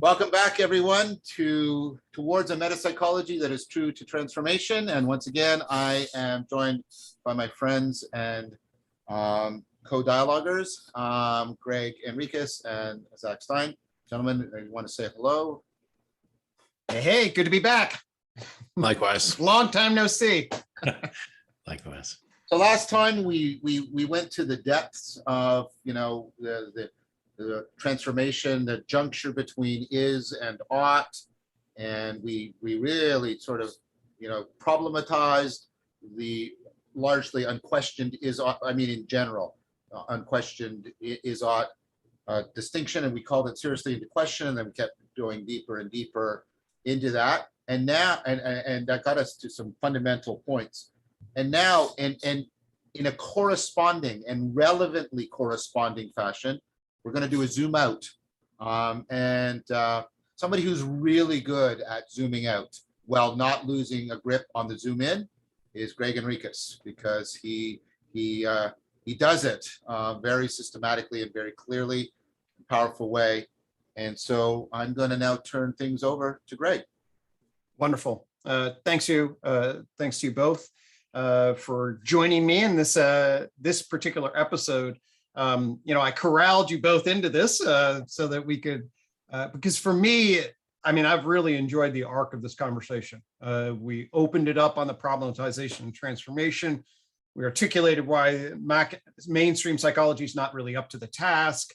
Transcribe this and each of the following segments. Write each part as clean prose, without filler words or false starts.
Welcome back, everyone, towards a metapsychology that is true to transformation. And once again, I am joined by my friends and co-dialoguers, Greg Enriquez and Zach Stein. Gentlemen, I want to say hello. Hey, good to be back. Likewise. Long time no see. Likewise. So last time we went to the depths of the transformation, the juncture between is and ought, and we really sort of problematized the largely unquestioned is ought. I mean, in general, unquestioned is ought distinction, and we called it seriously into question, and then we kept going deeper and deeper into that, and now and that got us to some fundamental points. And now, in a corresponding and relevantly corresponding fashion, we're going to do a zoom out, and somebody who's really good at zooming out while not losing a grip on the zoom in is Greg Enriquez, because he does it very systematically and very clearly, powerful way. And so I'm going to now turn things over to Greg. Wonderful. Thanks to you both for joining me in this particular episode. I corralled you both into this so that we could, because for me, I mean, I've really enjoyed the arc of this conversation. We opened it up on the problematization and transformation. We articulated why mainstream psychology is not really up to the task.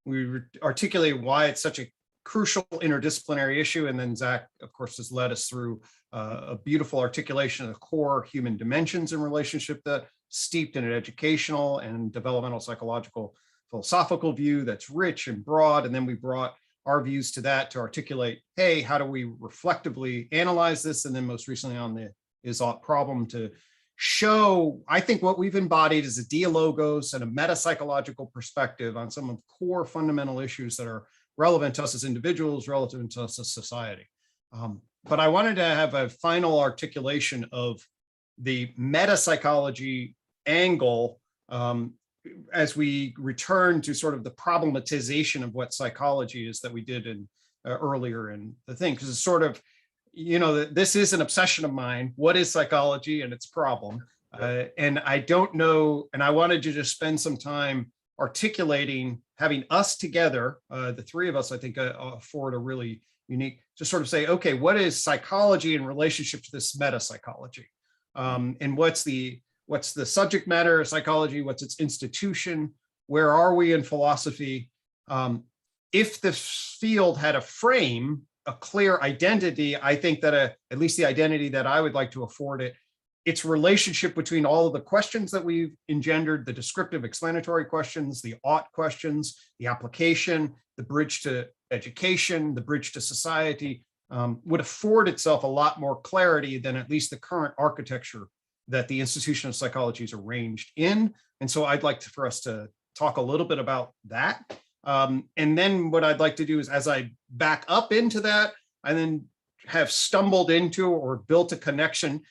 We articulated why it's such a crucial interdisciplinary issue. And then Zach, of course, has led us through a beautiful articulation of the core human dimensions in relationship that steeped in an educational and developmental psychological philosophical view that's rich and broad. And then we brought our views to that to articulate, hey, how do we reflectively analyze this? And then most recently on the is-ought problem to show, I think what we've embodied is a dialogos and a metapsychological perspective on some of the core fundamental issues that are relevant to us as individuals, relevant to us as society. But I wanted to have a final articulation of the metapsychology angle as we return to sort of the problematization of what psychology is that we did in earlier in the thing, because it's sort of, this is an obsession of mine. What is psychology and its problem? And I don't know, and I wanted you to spend some time articulating, having us together, the three of us, I think afford a really unique, to sort of say, okay, what is psychology in relationship to this meta-psychology? And what's the subject matter of psychology? What's its institution? Where are we in philosophy? If the field had a frame, a clear identity, I think that at least the identity that I would like to afford it, its relationship between all of the questions that we've engendered, the descriptive explanatory questions, the ought questions, the application, the bridge to education, the bridge to society, would afford itself a lot more clarity than at least the current architecture that the institution of psychology is arranged in. And so I'd like for us to talk a little bit about that. And then what I'd like to do is, as I back up into that, I then have stumbled into or built a connection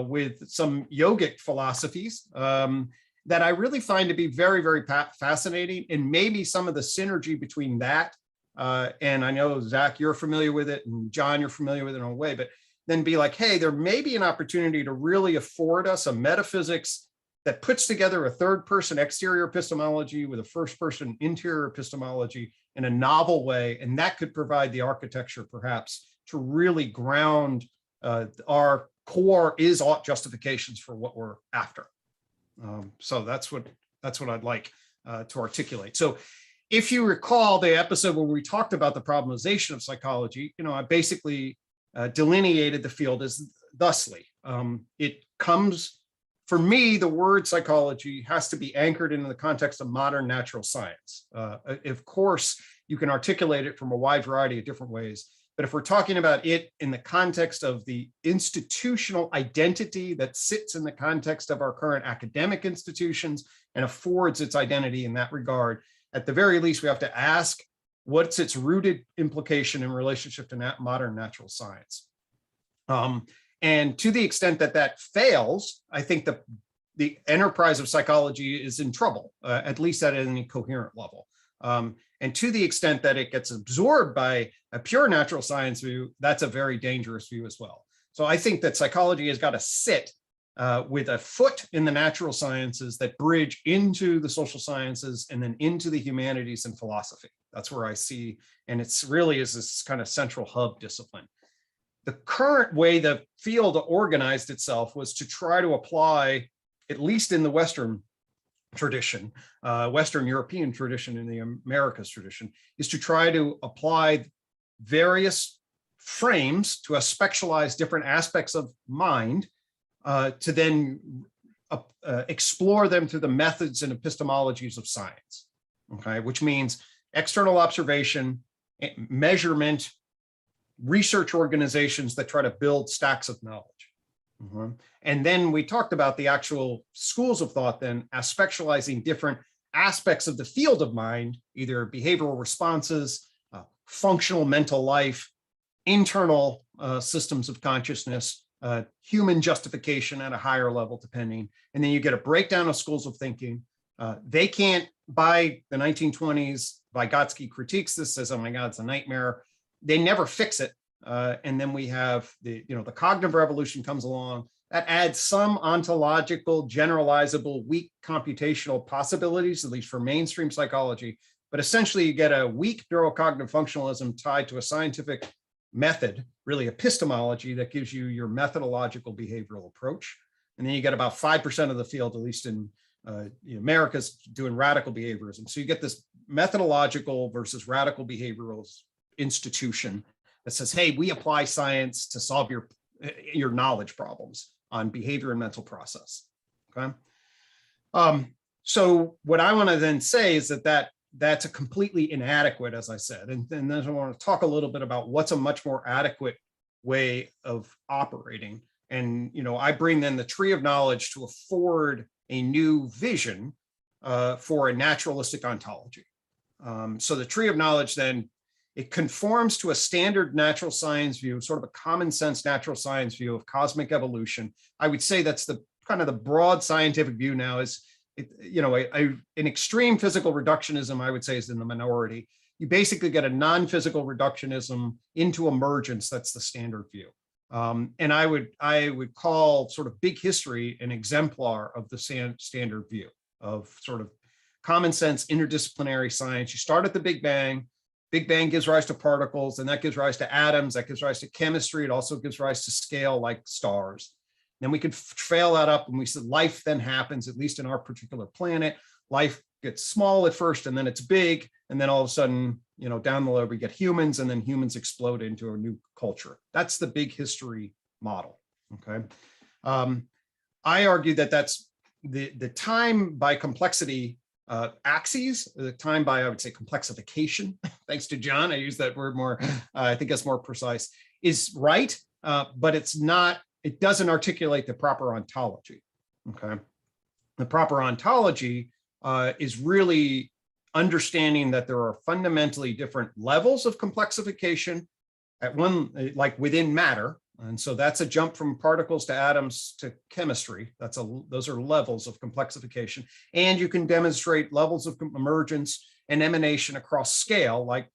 with some yogic philosophies that I really find to be very, very fascinating, and maybe some of the synergy between that. And I know, Zach, you're familiar with it, and John, you're familiar with it in a way, but then be like, hey, there may be an opportunity to really afford us a metaphysics that puts together a third-person exterior epistemology with a first-person interior epistemology in a novel way, and that could provide the architecture, perhaps, to really ground our core is-ought justifications for what we're after. So that's what I'd like to articulate. So if you recall the episode where we talked about the problematization of psychology, I basically delineated the field as thusly. It comes, for me, the word psychology has to be anchored in the context of modern natural science. Of course, you can articulate it from a wide variety of different ways, but if we're talking about it in the context of the institutional identity that sits in the context of our current academic institutions and affords its identity in that regard, at the very least, we have to ask, what's its rooted implication in relationship to modern natural science? And to the extent that that fails, I think the enterprise of psychology is in trouble, at least at any coherent level. And to the extent that it gets absorbed by a pure natural science view, that's a very dangerous view as well. So I think that psychology has got to sit with a foot in the natural sciences that bridge into the social sciences and then into the humanities and philosophy. That's where I see, and it's really is this kind of central hub discipline. The current way the field organized itself was to try to apply, at least in the Western tradition, Western European tradition, in the Americas tradition, is to try to apply various frames to specialize different aspects of mind to then explore them through the methods and epistemologies of science, okay? Which means external observation, measurement, research organizations that try to build stacks of knowledge. And then we talked about the actual schools of thought then as specializing different aspects of the field of mind, either behavioral responses, functional mental life, internal systems of consciousness, human justification at a higher level, depending. And then you get a breakdown of schools of thinking. They can't, by the 1920s, Vygotsky critiques this, says, oh my God, it's a nightmare. They never fix it. And then we have the cognitive revolution comes along that adds some ontological, generalizable, weak computational possibilities, at least for mainstream psychology. But essentially you get a weak neurocognitive functionalism tied to a scientific method, really epistemology, that gives you your methodological behavioral approach. And then you get about 5% of the field, at least in America's, doing radical behaviorism. So you get this methodological versus radical behavioral institution that says, hey, we apply science to solve your knowledge problems on behavior and mental process. Okay. So what I want to then say is that's a completely inadequate, as I said, and then I want to talk a little bit about what's a much more adequate way of operating. And I bring then the tree of knowledge to afford a new vision for a naturalistic ontology. So the tree of knowledge then, it conforms to a standard natural science view, sort of a common sense natural science view of cosmic evolution. I would say that's the kind of the broad scientific view now. Is an extreme physical reductionism, I would say, is in the minority. You basically get a non-physical reductionism into emergence. That's the standard view. And I would call sort of big history an exemplar of the standard view of sort of common sense interdisciplinary science. You start at the Big Bang. Big Bang gives rise to particles, and that gives rise to atoms, that gives rise to chemistry. It also gives rise to scale like stars. Then we could trail that up, and we said life then happens, at least in our particular planet. Life gets small at first, and then it's big, and then all of a sudden, down the road we get humans, and then humans explode into a new culture. That's the big history model. Okay, I argue that that's the time by complexity axes, the time by, I would say, complexification. Thanks to John, I use that word more. I think that's more precise. Is right, but it's not. It doesn't articulate the proper ontology. Okay, the proper ontology is really understanding that there are fundamentally different levels of complexification at one, like within matter. And so that's a jump from particles to atoms to chemistry. Those are levels of complexification. And you can demonstrate levels of emergence and emanation across scale, like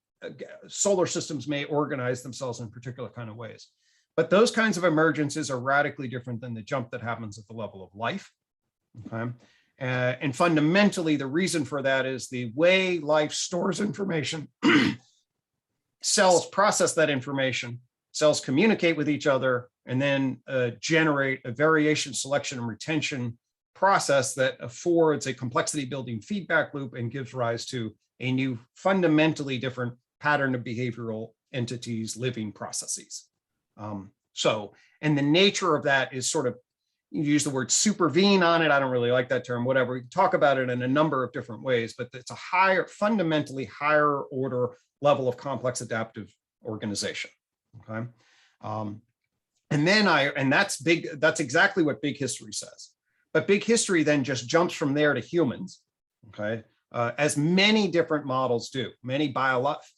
solar systems may organize themselves in particular kind of ways. But those kinds of emergences are radically different than the jump that happens at the level of life. Okay. And fundamentally, the reason for that is the way life stores information, cells process that information, cells communicate with each other, and then generate a variation, selection, and retention process that affords a complexity building feedback loop and gives rise to a new fundamentally different pattern of behavioral entities, living processes. And the nature of that is sort of, you use the word supervene on it. I don't really like that term, whatever. We can talk about it in a number of different ways, but it's a fundamentally higher order level of complex adaptive organization. Okay. And that's big. That's exactly what big history says. But big history then just jumps from there to humans. Okay. As many different models do. Many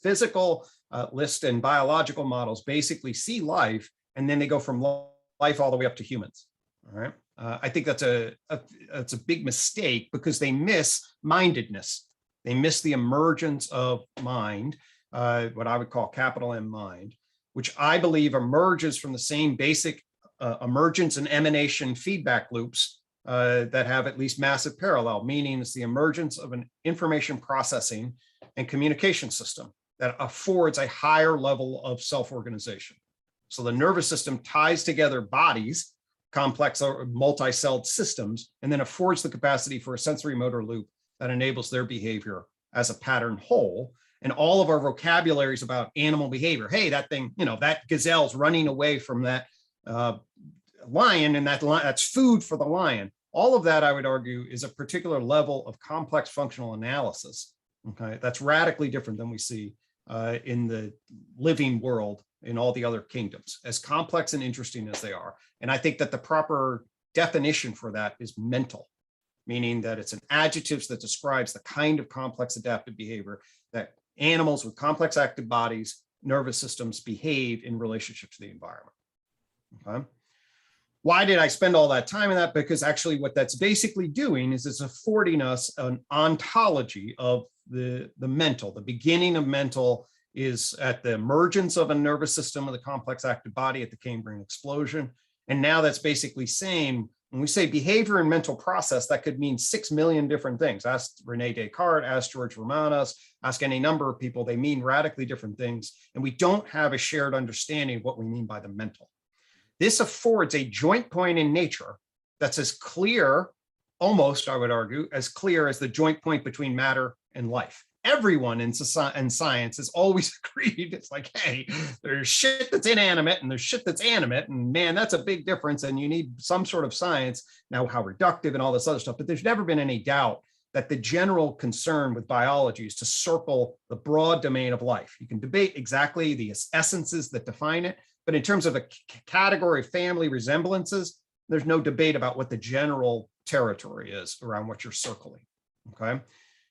physical list and biological models basically see life, and then they go from life all the way up to humans. All right. I think that's a big mistake because they miss mindedness. They miss the emergence of mind, what I would call capital M mind, which I believe emerges from the same basic emergence and emanation feedback loops that have at least massive parallel, meaning it's the emergence of an information processing and communication system that affords a higher level of self-organization. So the nervous system ties together bodies, complex or multi-celled systems, and then affords the capacity for a sensory motor loop that enables their behavior as a pattern whole. And all of our vocabularies about animal behavior, hey, that thing, that gazelle's running away from that lion, and that's food for the lion. All of that, I would argue, is a particular level of complex functional analysis. Okay, that's radically different than we see in the living world in all the other kingdoms, as complex and interesting as they are. And I think that the proper definition for that is mental, meaning that it's an adjective that describes the kind of complex adaptive behavior that animals with complex active bodies, nervous systems behave in relationship to the environment. Okay. Why did I spend all that time in that? Because actually what that's basically doing is it's affording us an ontology of the mental. The beginning of mental is at the emergence of a nervous system of the complex active body at the Cambrian explosion. And now that's basically saying, when we say behavior and mental process, that could mean 6 million different things. Ask Rene Descartes, ask George Romanes, ask any number of people, they mean radically different things. And we don't have a shared understanding of what we mean by the mental. This affords a joint point in nature that's as clear, almost, I would argue, as clear as the joint point between matter and life. Everyone in science has always agreed. It's like, hey, there's shit that's inanimate and there's shit that's animate. And man, that's a big difference. And you need some sort of science. Now, how reductive and all this other stuff. But there's never been any doubt that the general concern with biology is to circle the broad domain of life. You can debate exactly the essences that define it. But in terms of a category of family resemblances, there's no debate about what the general territory is around what you're circling. Okay.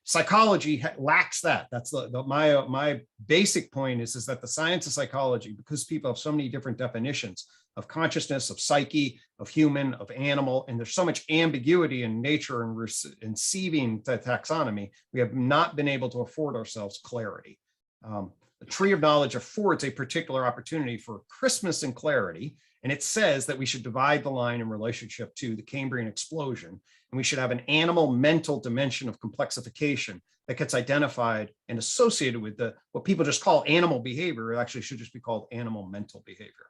Psychology lacks that. That's my basic point is that the science of psychology, because people have so many different definitions of consciousness, of psyche, of human, of animal, and there's so much ambiguity in nature and receiving the taxonomy, we have not been able to afford ourselves clarity. The tree of knowledge affords a particular opportunity for Christmas and clarity, and it says that we should divide the line in relationship to the Cambrian explosion, and we should have an animal mental dimension of complexification that gets identified and associated with what people just call animal behavior. It actually should just be called animal mental behavior.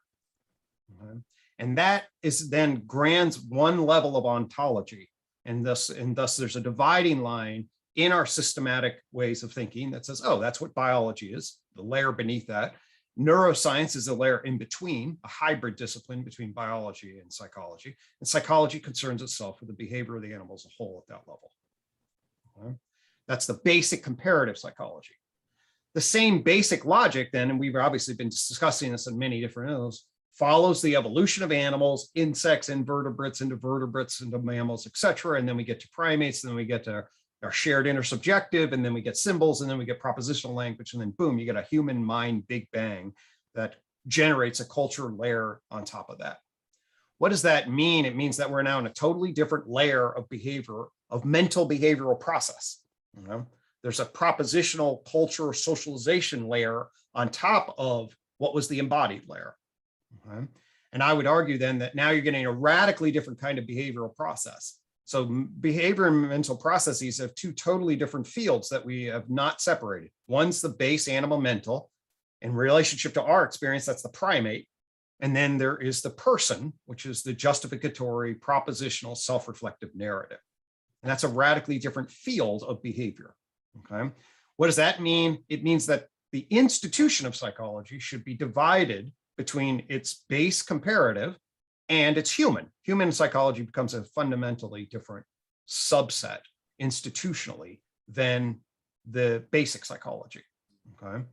Okay. And that is then grants one level of ontology, and thus there's a dividing line in our systematic ways of thinking that says, oh, that's what biology is, the layer beneath that. Neuroscience is a layer in between, a hybrid discipline between biology and psychology. And psychology concerns itself with the behavior of the animal as a whole at that level. Okay. That's the basic comparative psychology. The same basic logic then, and we've obviously been discussing this in many different areas, follows the evolution of animals, insects, invertebrates, into mammals, et cetera. And then we get to primates, and then we get to our shared intersubjective, and then we get symbols, and then we get propositional language, and then boom, you get a human mind big bang that generates a culture layer on top of that. What does that mean? It means that we're now in a totally different layer of behavior, of mental behavioral process. You know? There's a propositional culture socialization layer on top of what was the embodied layer. Okay? And I would argue then that now you're getting a radically different kind of behavioral process. So behavior and mental processes have two totally different fields that we have not separated. One's the base animal mental. In relationship to our experience, that's the primate. And then there is the person, which is the justificatory, propositional, self-reflective narrative. And that's a radically different field of behavior. Okay. What does that mean? It means that the institution of psychology should be divided between its base comparative and it's human. Human psychology becomes a fundamentally different subset institutionally than the basic psychology. Okay,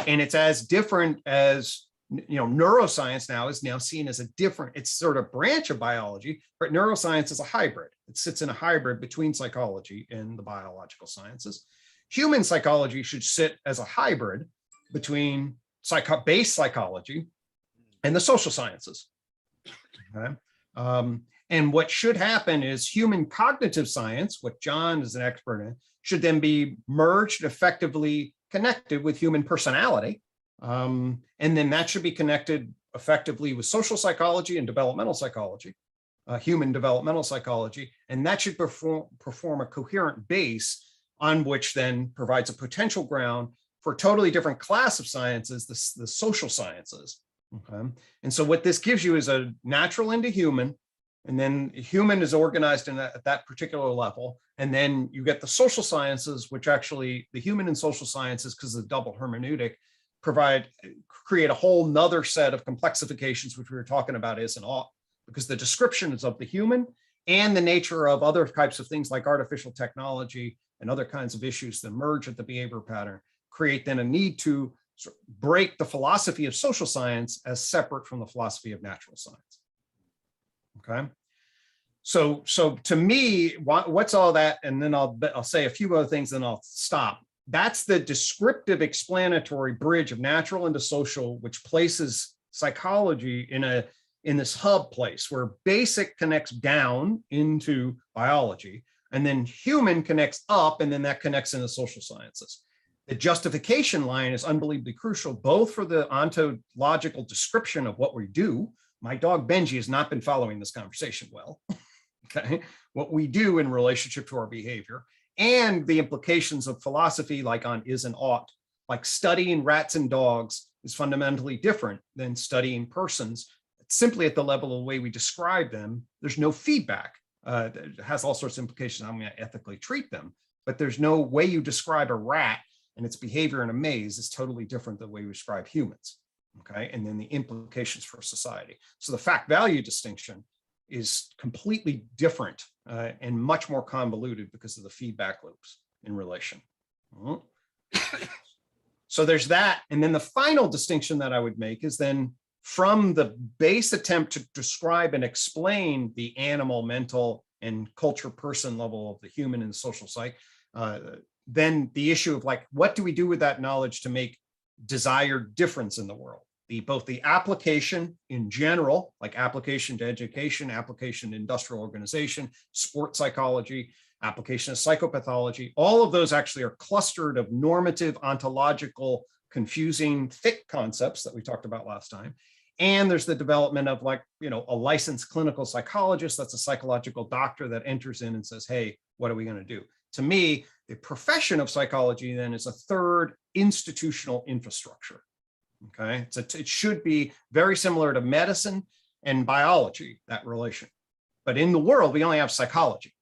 and it's as different as neuroscience now is seen as a different. It's sort of branch of biology, but neuroscience is a hybrid. It sits in a hybrid between psychology and the biological sciences. Human psychology should sit as a hybrid between base psychology and the social sciences. Okay. And what should happen is human cognitive science, what John is an expert in, should then be merged, effectively connected with human personality. And then that should be connected effectively with social psychology and developmental psychology, human developmental psychology. And that should perform a coherent base on which then provides a potential ground for a totally different class of sciences, the social sciences. Okay. And so what this gives you is a natural into human, and then human is organized at that particular level. And then you get the social sciences, which actually the human and social sciences, because of the double hermeneutic, create a whole nother set of complexifications, which we were talking about is and ought, because the description is of the human and the nature of other types of things like artificial technology and other kinds of issues that emerge at the behavior pattern, create then a need to break the philosophy of social science as separate from the philosophy of natural science. Okay. So to me, what's all that? And then I'll say a few other things, then I'll stop. That's the descriptive explanatory bridge of natural into social, which places psychology in this hub place where basic connects down into biology, and then human connects up, and then that connects into social sciences. The justification line is unbelievably crucial, both for the ontological description of what we do. My dog Benji has not been following this conversation well. Okay, what we do in relationship to our behavior, and the implications of philosophy like on is and ought. Like studying rats and dogs is fundamentally different than studying persons. Simply at the level of the way we describe them, there's no feedback. It has all sorts of implications on how we ethically treat them, but there's no way you describe a rat and its behavior in a maze is totally different than the way we describe humans. Okay, and then the implications for society. So the fact value distinction is completely different and much more convoluted because of the feedback loops in relation. So there's that. And then the final distinction that I would make is then from the base attempt to describe and explain the animal, mental, and culture person level of the human and social psych, then the issue of like, what do we do with that knowledge to make desired difference in the world? Both the application in general, like application to education, application to industrial organization, sport psychology, application of psychopathology, all of those actually are clustered of normative, ontological, confusing, thick concepts that we talked about last time. And there's the development of like, a licensed clinical psychologist, that's a psychological doctor that enters in and says, hey, what are we going to do? To me, the profession of psychology then is a third institutional infrastructure. Okay, so it should be very similar to medicine and biology, that relation. But in the world, we only have psychology.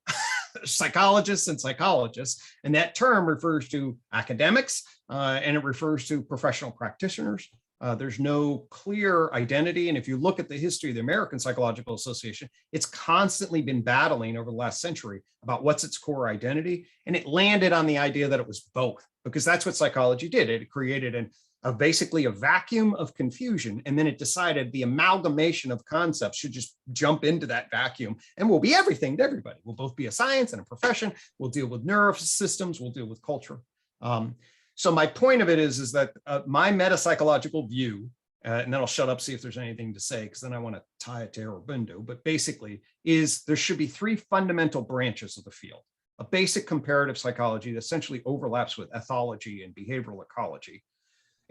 Psychologists and psychologists, and that term refers to academics and it refers to professional practitioners. There's no clear identity. And if you look at the history of the American Psychological Association, it's constantly been battling over the last century about what's its core identity. And it landed on the idea that it was both, because that's what psychology did. It created basically a vacuum of confusion. And then it decided the amalgamation of concepts should just jump into that vacuum and we'll be everything to everybody. We'll both be a science and a profession. We'll deal with nervous systems. We'll deal with culture. So my point of it is that my metapsychological view, and then I'll shut up, see if there's anything to say, because then I want to tie it to Aurobindo, but basically is there should be three fundamental branches of the field. A basic comparative psychology that essentially overlaps with ethology and behavioral ecology.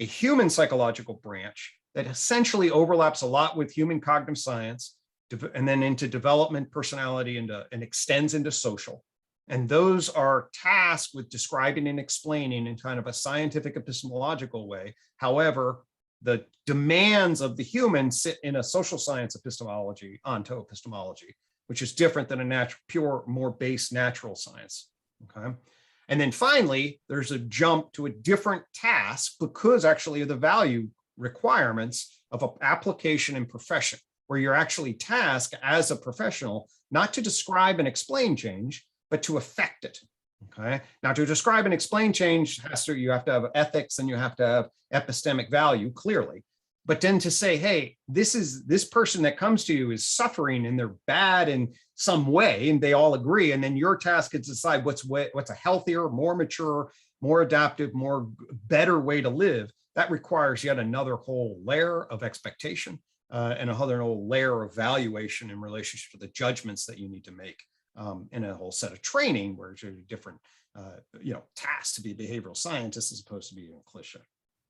A human psychological branch that essentially overlaps a lot with human cognitive science, and then into development, personality, and extends into social. And those are tasked with describing and explaining in kind of a scientific epistemological way. However, the demands of the human sit in a social science epistemology, onto-epistemology, which is different than a pure, more base natural science. Okay. And then finally, there's a jump to a different task because actually of the value requirements of an application and profession, where you're actually tasked as a professional, not to describe and explain change, but to affect it. Okay. Now, to describe and explain change, you have to have ethics and you have to have epistemic value, clearly. But then to say, hey, this person that comes to you is suffering and they're bad in some way, and they all agree. And then your task is to decide what's a healthier, more mature, more adaptive, better way to live. That requires yet another whole layer of expectation and another layer of valuation in relationship to the judgments that you need to make, in a whole set of training where there's different tasks to be a behavioral scientist as opposed to being a clinician.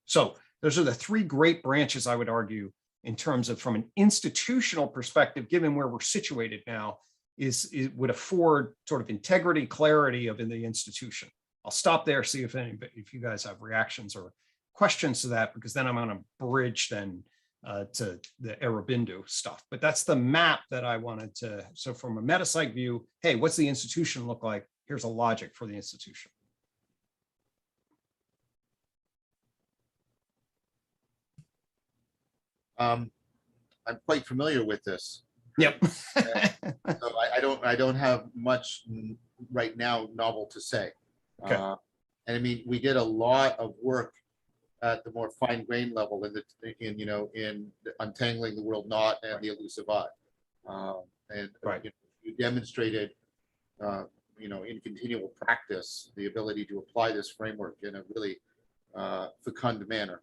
So those are the three great branches, I would argue, in terms of from an institutional perspective, given where we're situated now, it would afford sort of integrity, clarity of in the institution. I'll stop there, see if you guys have reactions or questions to that, because then I'm going to bridge then to the Aurobindo stuff. But that's the map that I wanted to. So from a metapsych view, hey, what's the institution look like? Here's a logic for the institution. I'm quite familiar with this. Yep. So I don't have much right now novel to say. Okay. And I mean, we did a lot of work at the more fine grained level in untangling the world knot and the elusive I. And Right. You demonstrated in continual practice the ability to apply this framework in a really fecund manner.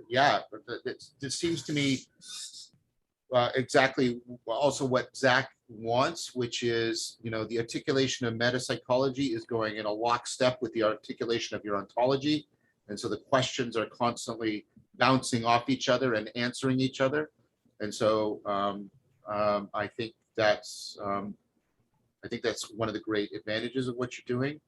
Yeah, this seems to me exactly also what Zach wants, which is, the articulation of metapsychology is going in a lockstep with the articulation of your ontology. And so the questions are constantly bouncing off each other and answering each other. And so I think that's one of the great advantages of what you're doing.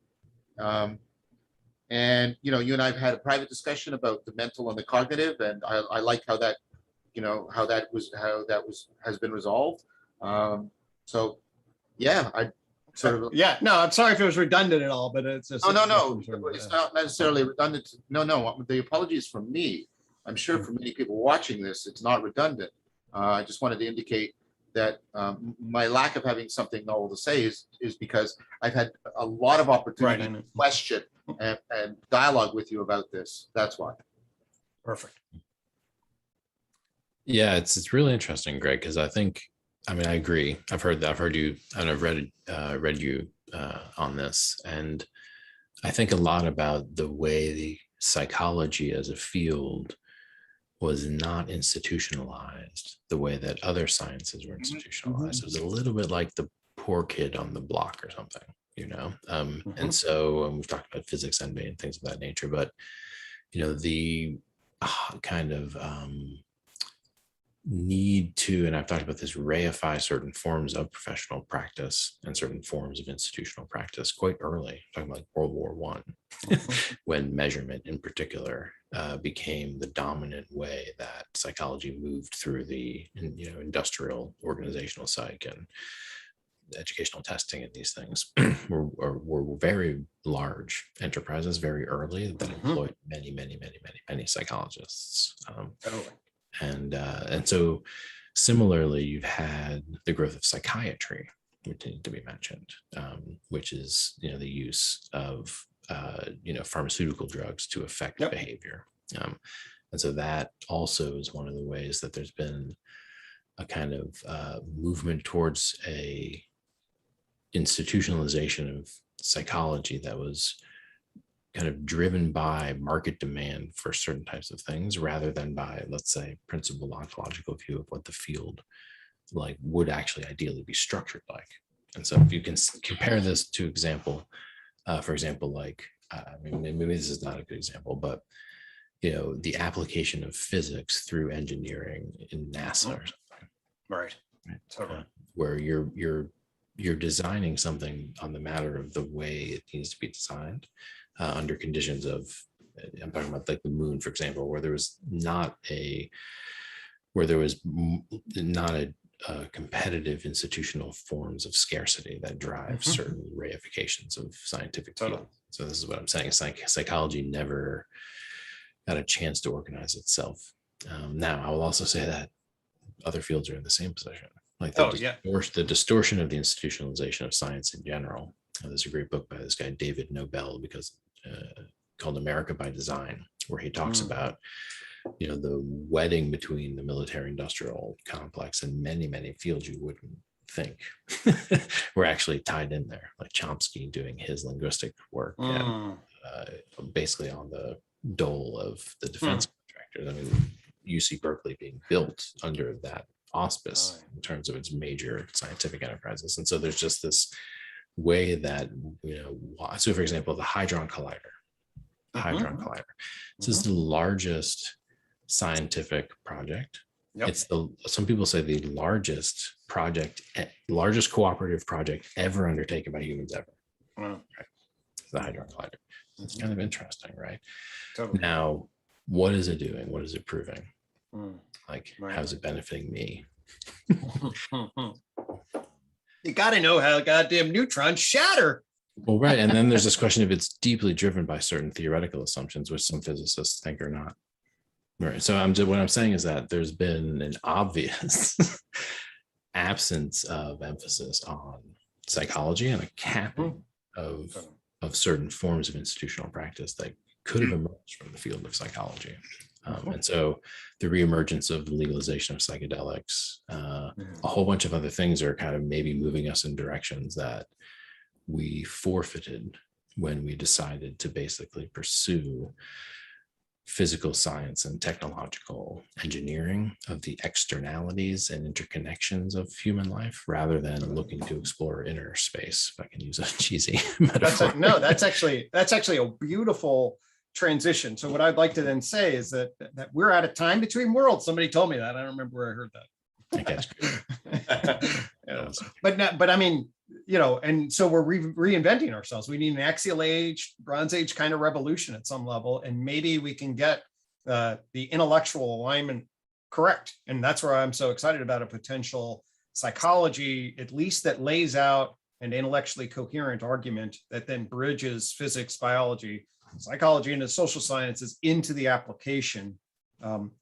And you and I've had a private discussion about the mental and the cognitive, and I like how that has been resolved. So yeah, I sort of yeah. No, I'm sorry if it was redundant at all, but it's just no, it's not necessarily redundant. No, the apology is from me. I'm sure for many people watching this, it's not redundant. I just wanted to indicate that my lack of having something novel to say is because I've had a lot of opportunity to question and dialogue with you about this. That's why. Perfect. Yeah, it's really interesting, Greg, because I agree. I've heard you, and I've read you on this, and I think a lot about the way the psychology as a field was not institutionalized the way that other sciences were institutionalized. It was a little bit like the poor kid on the block or something, and so we've talked about physics envy and things of that nature, but the kind of need to, and I've talked about this, reify certain forms of professional practice and certain forms of institutional practice quite early, talking about like World War I, when measurement in particular became the dominant way that psychology moved through the industrial organizational psych and educational testing, and these things were very large enterprises very early that employed many psychologists. And so similarly, you've had the growth of psychiatry, which needs to be mentioned, which is the use of pharmaceutical drugs to affect behavior. And so that also is one of the ways that there's been a kind of movement towards a institutionalization of psychology that was kind of driven by market demand for certain types of things, rather than by, let's say, principled ontological view of what the field would actually ideally be structured like. And so if you can compare this to for example, maybe this is not a good example, but the application of physics through engineering in NASA or something. Right. Totally. Where you're designing something on the matter of the way it needs to be designed under conditions of, I'm talking about like the moon, for example, where there was not a competitive institutional forms of scarcity that drive certain reifications of scientific field. So this is what I'm saying. Psychology never got a chance to organize itself. Now, I will also say that other fields are in the same position. Like the distortion of the institutionalization of science in general. There's a great book by this guy, David Nobel, called America by Design, where he talks about, the wedding between the military industrial complex and many fields you wouldn't think were actually tied in there, like Chomsky doing his linguistic work and basically on the dole of the defense contractors. I mean, UC Berkeley being built under that auspice in terms of its major scientific enterprises. And so there's just this way that, so for example, the Hadron Collider, this is the largest scientific project. Yep. It's some people say the largest cooperative project ever undertaken by humans ever. Wow. Right? The Hadron Collider. It's kind of interesting, right? Totally. Now, what is it doing? What is it proving? Right. How's it benefiting me? You got to know how goddamn neutrons shatter. Well, right. And then there's this question if it's deeply driven by certain theoretical assumptions, which some physicists think are not. Right. So what I'm saying is that there's been an obvious absence of emphasis on psychology and a capping of certain forms of institutional practice that could have emerged from the field of psychology. And so the reemergence of the legalization of psychedelics, a whole bunch of other things are kind of maybe moving us in directions that we forfeited when we decided to basically pursue physical science and technological engineering of the externalities and interconnections of human life, rather than looking to explore inner space, if I can use a cheesy metaphor. That's actually a beautiful transition. So what I'd like to then say is that we're at a time between worlds. Somebody told me that. I don't remember where I heard that. But I mean, and so we're reinventing ourselves. We need an axial age, Bronze Age kind of revolution at some level, and maybe we can get the intellectual alignment correct. And that's where I'm so excited about a potential psychology, at least that lays out an intellectually coherent argument that then bridges physics, biology, psychology, and the social sciences into the application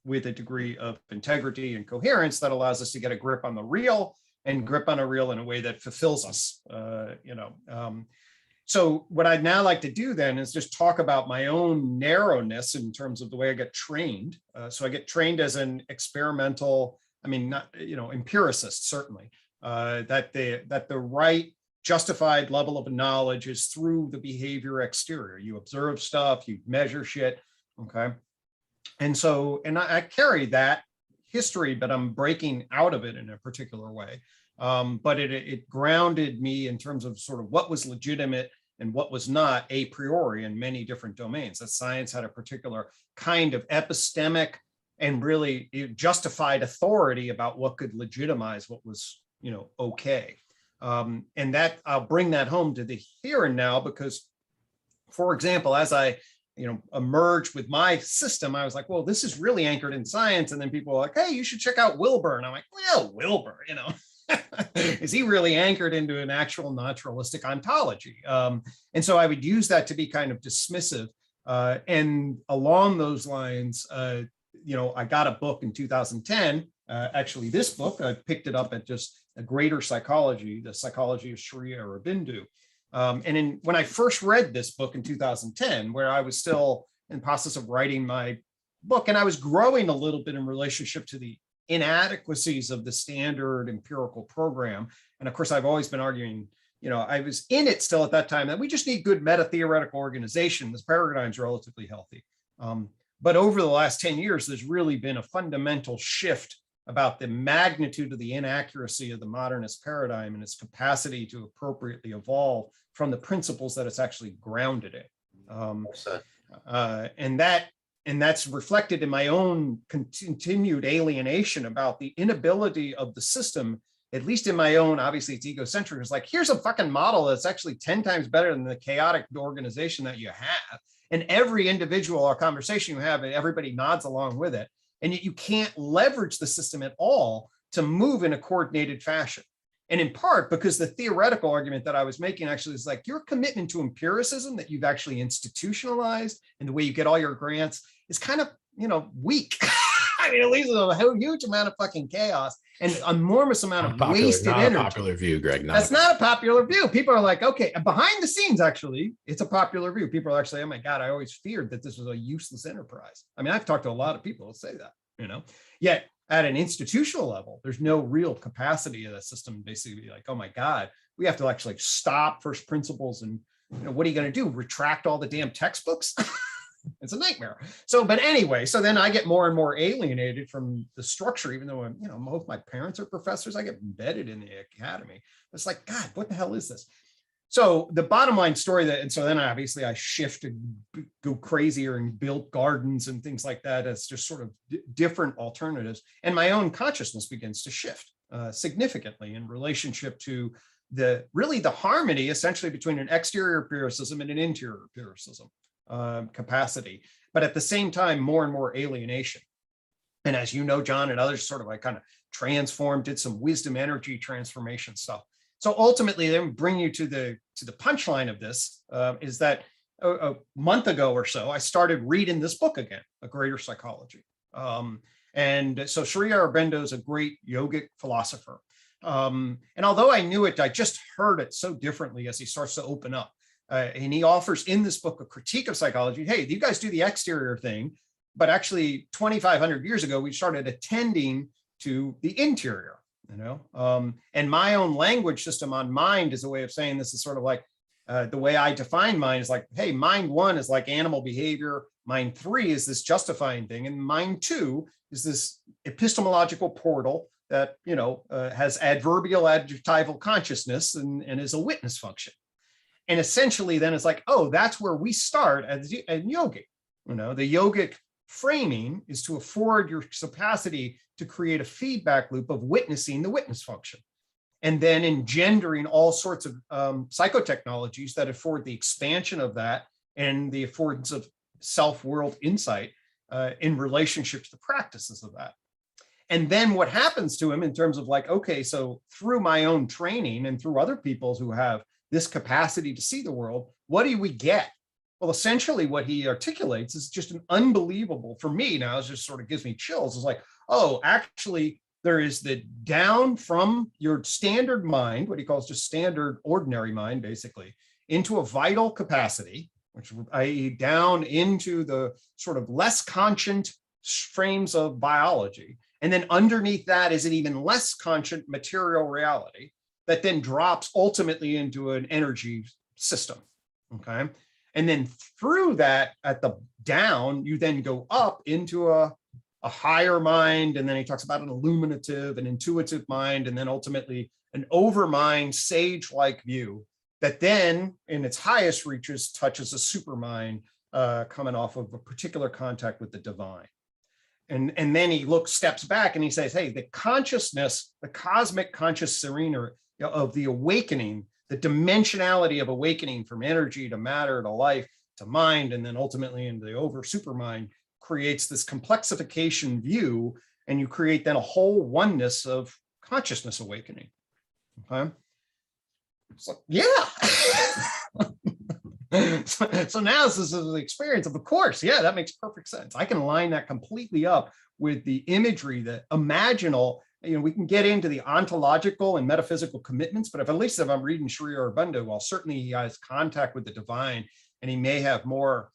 with a degree of integrity and coherence that allows us to get a grip on the real and grip on a real in a way that fulfills us. So what I'd now like to do then is just talk about my own narrowness in terms of the way I get trained. So I get trained as an experimental, empiricist, certainly, that the right justified level of knowledge is through the behavior exterior. You observe stuff, you measure shit, okay? And I carry that history, but I'm breaking out of it in a particular way. But it grounded me in terms of sort of what was legitimate and what was not a priori in many different domains. That science had a particular kind of epistemic and really justified authority about what could legitimize what was, okay. And that I'll bring that home to the here and now, because, for example, as I emerged with my system, I was like, well, this is really anchored in science. And then people were like, hey, you should check out Wilbur. And I'm like, well, Wilbur, is he really anchored into an actual naturalistic ontology? And so I would use that to be kind of dismissive. And along those lines, I got a book in 2010. Actually, this book, I picked it up at just a Greater Psychology, the Psychology of Sharia Rabindu. And when I first read this book in 2010, where I was still in the process of writing my book, and I was growing a little bit in relationship to the inadequacies of the standard empirical program. And of course, I've always been arguing, I was in it still at that time, that we just need good meta-theoretical organization. This paradigm's relatively healthy. But over the last 10 years, there's really been a fundamental shift about the magnitude of the inaccuracy of the modernist paradigm and its capacity to appropriately evolve from the principles that it's actually grounded in. And that's reflected in my own continued alienation about the inability of the system, at least in my own, obviously it's egocentric. It's like, here's a fucking model that's actually 10 times better than the chaotic organization that you have. And every individual or conversation you have, everybody nods along with it. And yet you can't leverage the system at all to move in a coordinated fashion. And in part because the theoretical argument that I was making actually is like, your commitment to empiricism that you've actually institutionalized and the way you get all your grants is kind of, weak. I mean, it leaves a huge amount of fucking chaos and enormous amount of wasted energy. Not a popular view, Greg. That's not a popular view. People are like, okay, behind the scenes, actually, it's a popular view. People are actually, oh my God, I always feared that this was a useless enterprise. I mean, I've talked to a lot of people who say that, yet at an institutional level, there's no real capacity of the system basically like, oh my God, we have to actually stop first principles. And what are you going to do? Retract all the damn textbooks? It's a nightmare. So, but anyway, so then I get more and more alienated from the structure, even though both my parents are professors, I get embedded in the academy. It's like, God, what the hell is this? So the bottom line story and so then obviously I shift and go crazier and build gardens and things like that as just sort of different alternatives. And my own consciousness begins to shift significantly in relationship to the harmony essentially between an exterior empiricism and an interior empiricism capacity, but at the same time, more and more alienation. And as you know, John and others sort of kind of transformed, did some wisdom energy transformation stuff. So ultimately, then bring you to the punchline of this is that a month ago or so, I started reading this book again, A Greater Psychology. And so Sri Aurobindo is a great yogic philosopher. And although I knew it, I just heard it so differently as he starts to open up. And he offers in this book a critique of psychology. Hey, you guys do the exterior thing, but actually 2,500 years ago, we started attending to the interior. And my own language system on mind is a way of saying this is sort of like the way I define mind is like, hey, mind 1 is like animal behavior. Mind 3 is this justifying thing. And mind 2 is this epistemological portal that, has adverbial adjectival consciousness and is a witness function. And essentially then it's like, oh, that's where we start as yogic. The yogic framing is to afford your capacity to create a feedback loop of witnessing the witness function, and then engendering all sorts of psychotechnologies that afford the expansion of that and the affordance of self-world insight in relationship to the practices of that. And then what happens to him in terms of like, okay, so through my own training and through other people's who have this capacity to see the world, what do we get? Well, essentially what he articulates is just an unbelievable, for me now, it just sort of gives me chills. It's like, oh, actually, there is the down from your standard mind, what he calls just standard ordinary mind, basically, into a vital capacity, which i.e. down into the sort of less conscient frames of biology. And then underneath that is an even less conscient material reality that then drops ultimately into an energy system, okay? And then through that, at the down, you then go up into a higher mind. And then he talks about an illuminative, an intuitive mind, and then ultimately an overmind, sage-like view that then in its highest reaches touches a supermind coming off of a particular contact with the divine. And then he steps back and he says, hey, the consciousness, the cosmic conscious serene of the awakening, the dimensionality of awakening from energy to matter to life to mind, and then ultimately into the over supermind creates this complexification view, and you create then a whole oneness of consciousness awakening. Okay. It's like, yeah. So now this is the experience of course, yeah, that makes perfect sense. I can line that completely up with the imagery, the imaginal. We can get into the ontological and metaphysical commitments, but if I'm reading Sri Aurobindo, well, certainly he has contact with the divine, and he may have more.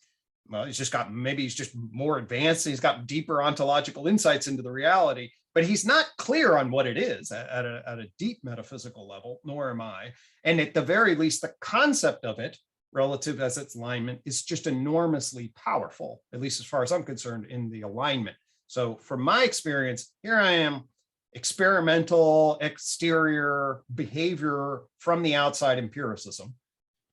Well, he's just more advanced. And he's got deeper ontological insights into the reality, but he's not clear on what it is at a deep metaphysical level, nor am I. And at the very least, the concept of it relative as its alignment is just enormously powerful, at least as far as I'm concerned, in the alignment. So from my experience, here I am, experimental, exterior behavior from the outside empiricism.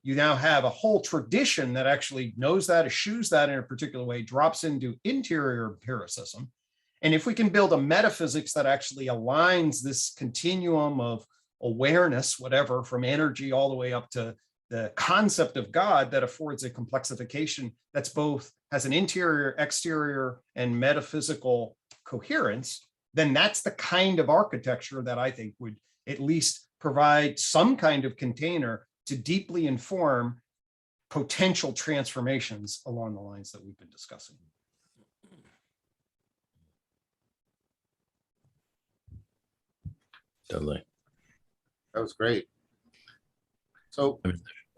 You now have a whole tradition that actually knows that, eschews that in a particular way, drops into interior empiricism. And if we can build a metaphysics that actually aligns this continuum of awareness, whatever, from energy all the way up to the concept of God, that affords a complexification that's both has an interior, exterior, and metaphysical coherence, then that's the kind of architecture that I think would at least provide some kind of container to deeply inform potential transformations along the lines that we've been discussing. Totally. That was great. So,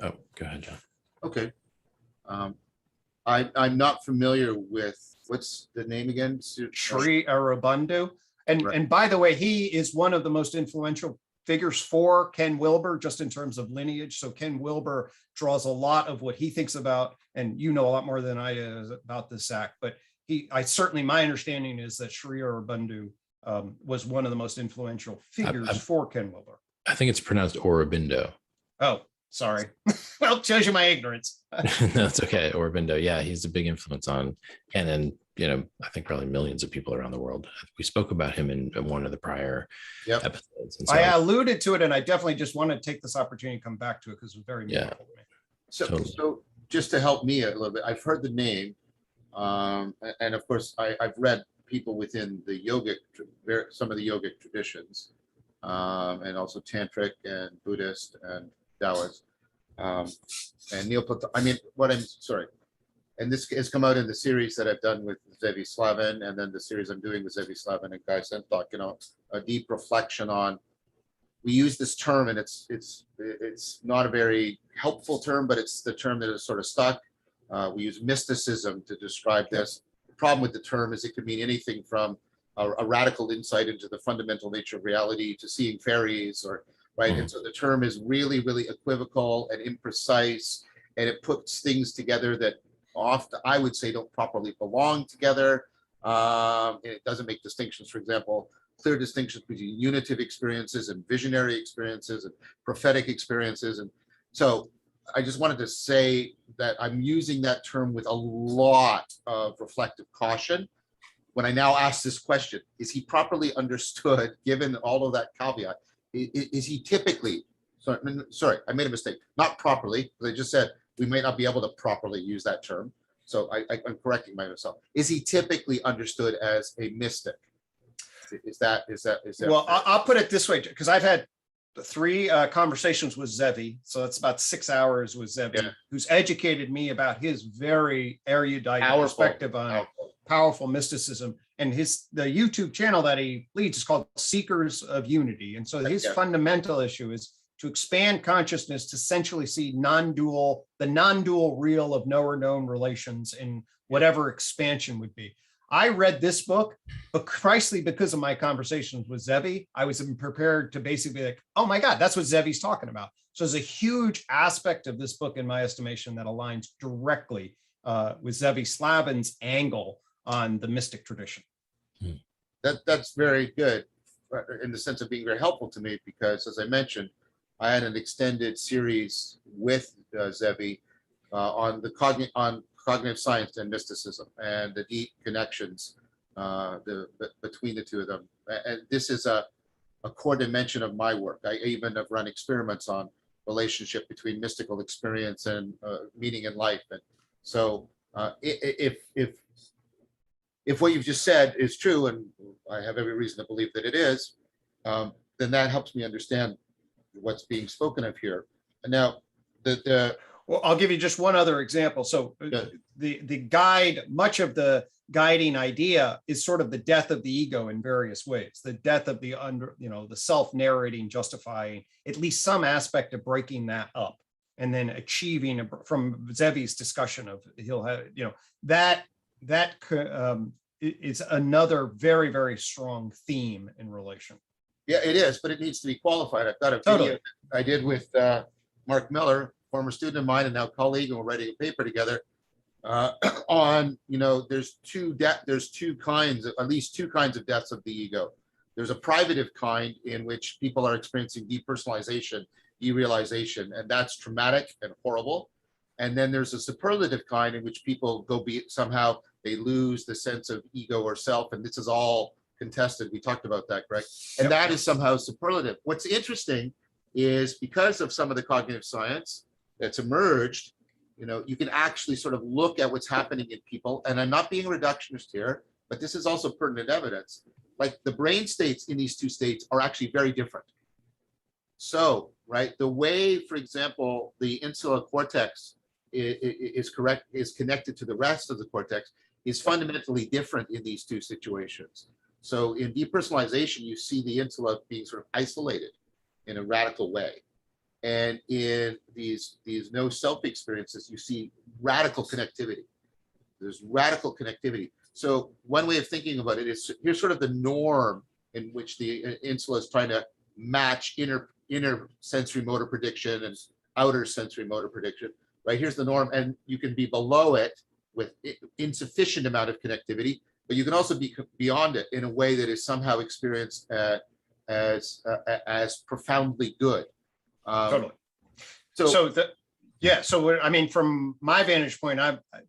oh, go ahead, John. Okay. I'm not familiar with, what's the name again? Sri Aurobindo. And by the way, he is one of the most influential figures for Ken Wilber, just in terms of lineage. So Ken Wilber draws a lot of what he thinks about, and you know a lot more than I do about this, Zach, but my understanding is that Sri Aurobindo was one of the most influential figures for Ken Wilber. I think it's pronounced Aurobindo. Oh, sorry. Well, it shows you my ignorance. No, it's okay. Aurobindo. Yeah, he's a big influence on, and then, I think probably millions of people around the world. We spoke about him in one of the prior episodes. And so I alluded to it, and I definitely just want to take this opportunity to come back to it because it was very meaningful to me. So just to help me a little bit, I've heard the name, and of course I've read people within the yogic, some of the yogic traditions, and also tantric and Buddhist and Taoist, and and this has come out in the series that I've done with Zevi Slavin, and then the series I'm doing with Zevi Slavin and Guy Sentok, a deep reflection on, we use this term, and it's not a very helpful term, but it's the term that is sort of stuck. We use mysticism to describe this. The problem with the term is it could mean anything from a radical insight into the fundamental nature of reality to seeing fairies, or right. And so the term is really, really equivocal and imprecise, and it puts things together that often, I would say, don't properly belong together. And it doesn't make distinctions, for example, clear distinctions between unitive experiences and visionary experiences and prophetic experiences. And so I just wanted to say that I'm using that term with a lot of reflective caution. When I now ask this question, is he properly understood, given all of that caveat? Is he typically, sorry, I made a mistake, not properly, because I just said we may not be able to properly use that term. So I'm correcting myself. Is he typically understood as a mystic? Is that well, I'll put it this way, because I've had 3 conversations with Zevi, so that's about 6 hours with Zevi, who's educated me about his very erudite perspective on powerful mysticism. And the YouTube channel that he leads is called Seekers of Unity. And so his fundamental issue is to expand consciousness to essentially see the non-dual real of knower known relations in whatever expansion would be. I read this book, but precisely because of my conversations with Zevi, I was prepared to basically be like, oh my God, that's what Zevi's talking about. So there's a huge aspect of this book, in my estimation, that aligns directly with Zevi Slavin's angle on the mystic tradition. That's very good in the sense of being very helpful to me, because as I mentioned, I had an extended series with Zevi on cognitive science and mysticism and the deep connections between the two of them. And this is a core dimension of my work. I even have run experiments on relationship between mystical experience and meaning in life. And so if what you've just said is true, and I have every reason to believe that it is, then that helps me understand what's being spoken of here. And now, well, I'll give you just one other example. So the guide, much of the guiding idea is sort of the death of the ego in various ways, the death of the the self-narrating, justifying, at least some aspect of breaking that up, and then achieving, from Zevi's discussion of, he'll have, that is another very, very strong theme in relation. Yeah, it is, but it needs to be qualified. I've got a video I did with Mark Miller, former student of mine and now colleague, and we're writing a paper together on, there's at least two kinds of deaths of the ego. There's a privative kind in which people are experiencing depersonalization, derealization, and that's traumatic and horrible. And then there's a superlative kind in which people somehow they lose the sense of ego or self, and this is all contested. We talked about that, Greg. And that is somehow superlative. What's interesting is, because of some of the cognitive science that's emerged, you can actually sort of look at what's happening in people. And I'm not being reductionist here, but this is also pertinent evidence. Like, the brain states in these two states are actually very different. So, right, the way, for example, the insular cortex is connected to the rest of the cortex is fundamentally different in these two situations. So in depersonalization, you see the insula being sort of isolated in a radical way. And in these no self experiences, you see radical connectivity. There's radical connectivity. So one way of thinking about it is, here's sort of the norm in which the insula is trying to match inner sensory motor prediction and outer sensory motor prediction, right? Here's the norm, and you can be below it with insufficient amount of connectivity, but you can also be beyond it in a way that is somehow experienced as profoundly good. Totally. So, I mean, from my vantage point,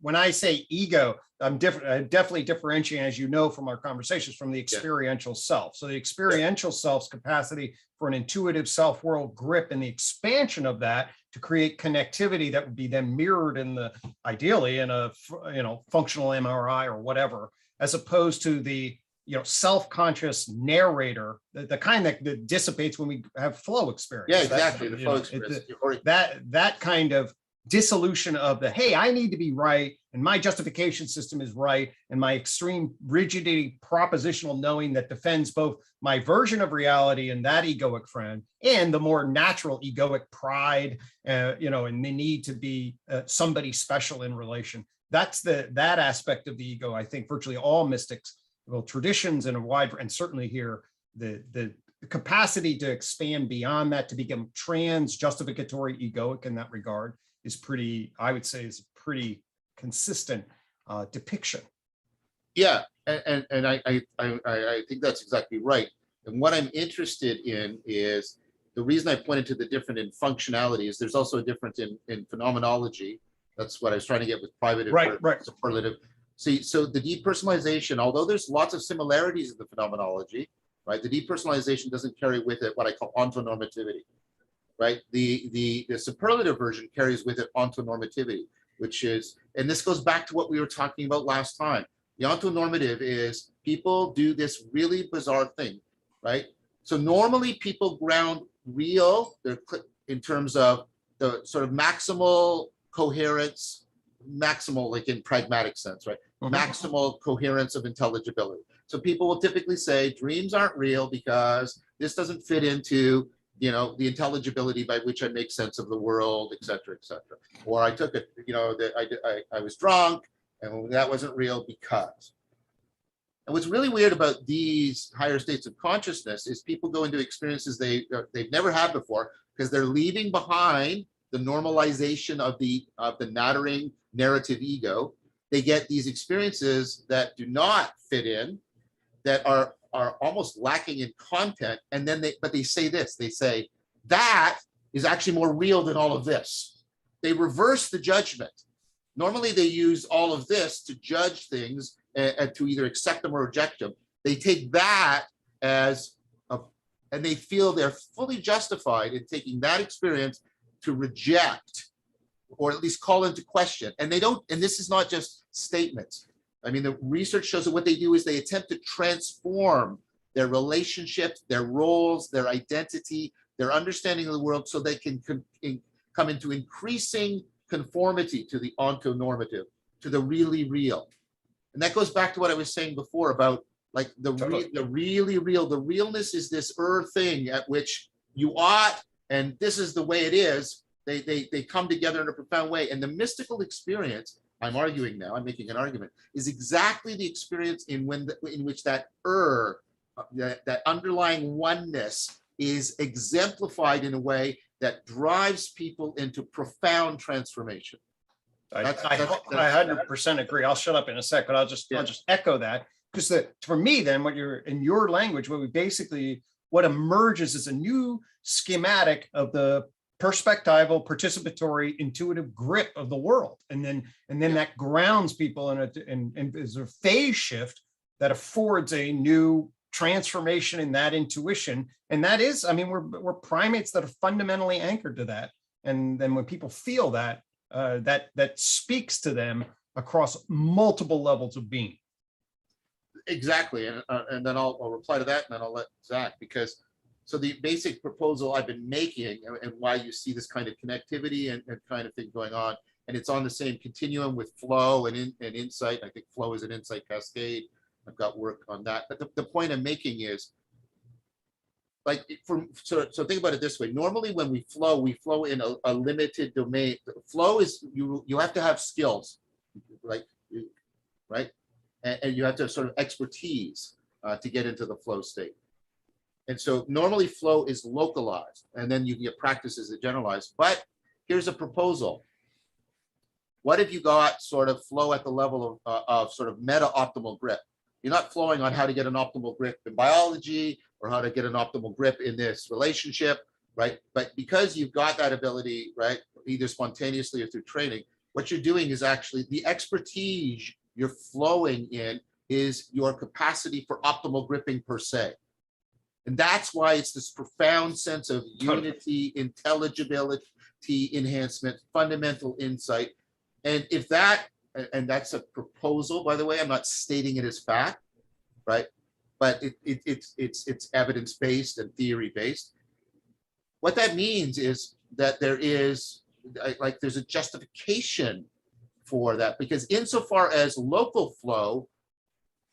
when I say ego, I'm definitely differentiating, as you know from our conversations, from the experiential self. So the experiential self's capacity for an intuitive self-world grip and the expansion of that to create connectivity that would be then mirrored ideally in a functional MRI or whatever, as opposed to the self-conscious narrator, the kind that dissipates when we have flow experience. Yeah, exactly. The flow experience. That kind of dissolution of the, hey, I need to be right, and my justification system is right, and my extreme rigidity, propositional knowing that defends both my version of reality and that egoic friend, and the more natural egoic pride, and the need to be somebody special in relation. That's that aspect of the ego. I think virtually all mystics, traditions and and certainly here, the capacity to expand beyond that to become trans-justificatory egoic in that regard is pretty, I would say, is a pretty consistent depiction. Yeah, and I think that's exactly right. And what I'm interested in is the reason I pointed to the different in functionality is there's also a difference in phenomenology. That's what I was trying to get with privative, right. superlative. See, so the depersonalization, although there's lots of similarities in the phenomenology, right? The depersonalization doesn't carry with it what I call onto-normativity, right? The superlative version carries with it onto-normativity, which is, and this goes back to what we were talking about last time. The onto-normative is people do this really bizarre thing, right? So normally people ground real in terms of the sort of maximal coherence, maximal like in pragmatic sense, right? Maximal coherence of intelligibility. So people will typically say dreams aren't real because this doesn't fit into the intelligibility by which I make sense of the world, et cetera, et cetera. Or I took it, that I was drunk and that wasn't real because. And what's really weird about these higher states of consciousness is people go into experiences they've never had before because they're leaving behind the normalization of the nattering narrative ego. They get these experiences that do not fit in, that are almost lacking in content, and then they say this. They say that is actually more real than all of this. They reverse the judgment. Normally, they use all of this to judge things and to either accept them or reject them. They take that and they feel they're fully justified in taking that experience to reject or at least call into question. And they don't, and this is not just statements. I mean, the research shows that what they do is they attempt to transform their relationships, their roles, their identity, their understanding of the world so they can come into increasing conformity to the onto-normative, to the really real. And that goes back to what I was saying before about like the really real. The realness is this thing at which you ought, and this is the way it is. They come together in a profound way. And the mystical experience, I'm arguing now, I'm making an argument, is exactly the experience in which that that underlying oneness is exemplified in a way that drives people into profound transformation. I 100% agree. I'll shut up in a sec, but I'll just echo that. Because for me, then, what you're in your language, what emerges is a new schematic of the perspectival, participatory, intuitive grip of the world, and then that grounds people in is a phase shift that affords a new transformation in that intuition. And that is, I mean, we're primates that are fundamentally anchored to that. And then when people feel that, that speaks to them across multiple levels of being. Exactly, and then I'll reply to that, and then I'll let Zach, because so the basic proposal I've been making and why you see this kind of connectivity and kind of thing going on, and it's on the same continuum with flow and insight. I think flow is an insight cascade. I've got work on that. But the point I'm making is, like, so think about it this way. Normally when we flow in a limited domain. Flow is, you have to have skills, right? And you have to have sort of expertise to get into the flow state. And so normally flow is localized, and then you get practices that generalize. But here's a proposal. What if you got sort of flow at the level of sort of meta-optimal grip? You're not flowing on how to get an optimal grip in biology or how to get an optimal grip in this relationship, right? But because you've got that ability, right, either spontaneously or through training, what you're doing is actually the expertise you're flowing in is your capacity for optimal gripping per se. And that's why it's this profound sense of unity, intelligibility, enhancement, fundamental insight. And if that, and that's a proposal, by the way, I'm not stating it as fact, right? But it's evidence-based and theory-based. What that means is that there is, like, there's a justification for that, because insofar as local flow,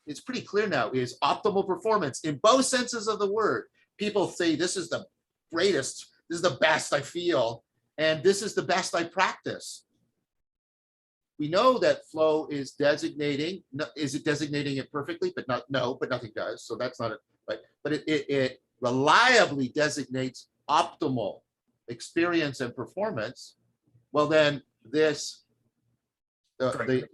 it's pretty clear now, is optimal performance in both senses of the word. People say this is the greatest, this is the best I feel, and this is the best I practice. We know that flow is designating, is it designating it perfectly? But not, no, but nothing does. So that's not it, right? But it reliably designates optimal experience and performance. Well, then this, the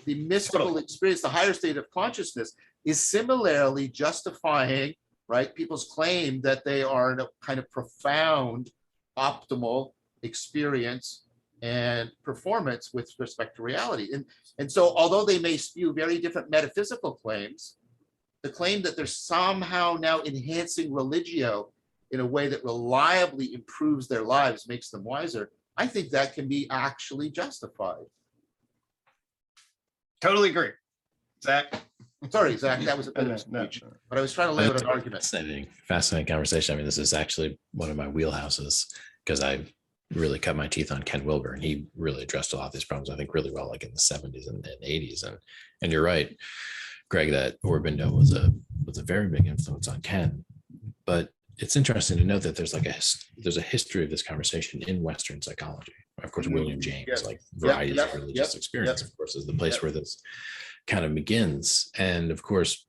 mystical experience, the higher state of consciousness is similarly justifying, right, people's claim that they are in a kind of profound optimal experience and performance with respect to reality. And so although they may spew very different metaphysical claims, the claim that they're somehow now enhancing religio in a way that reliably improves their lives, makes them wiser, I think that can be actually justified. Totally agree. Zach? Sorry, Zach, that was a bit of a speech, but I was trying to lay out an argument. Fascinating conversation. I mean, this is actually one of my wheelhouses, because I really cut my teeth on Ken Wilber, and he really addressed a lot of these problems, I think, really well, like in the 70s and 80s. And you're right, Greg, that Aurobindo was a very big influence on Ken. But it's interesting to note that there's a history of this conversation in Western psychology. Of course, William James, like varieties of religious experience, of course, is the place where this kind of begins. And of course,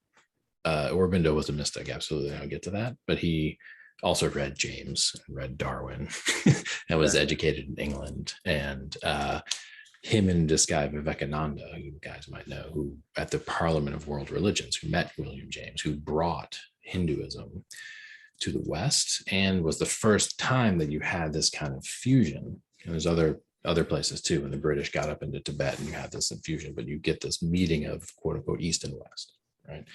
Aurobindo was a mystic, absolutely. I'll get to that. But he also read James, read Darwin, and was educated in England. And him and this guy Vivekananda, who you guys might know, who at the Parliament of World Religions, who met William James, who brought Hinduism to the West, and was the first time that you had this kind of fusion. And there's other places too. When the British got up into Tibet, and you had this infusion, but you get this meeting of quote unquote East and West, right?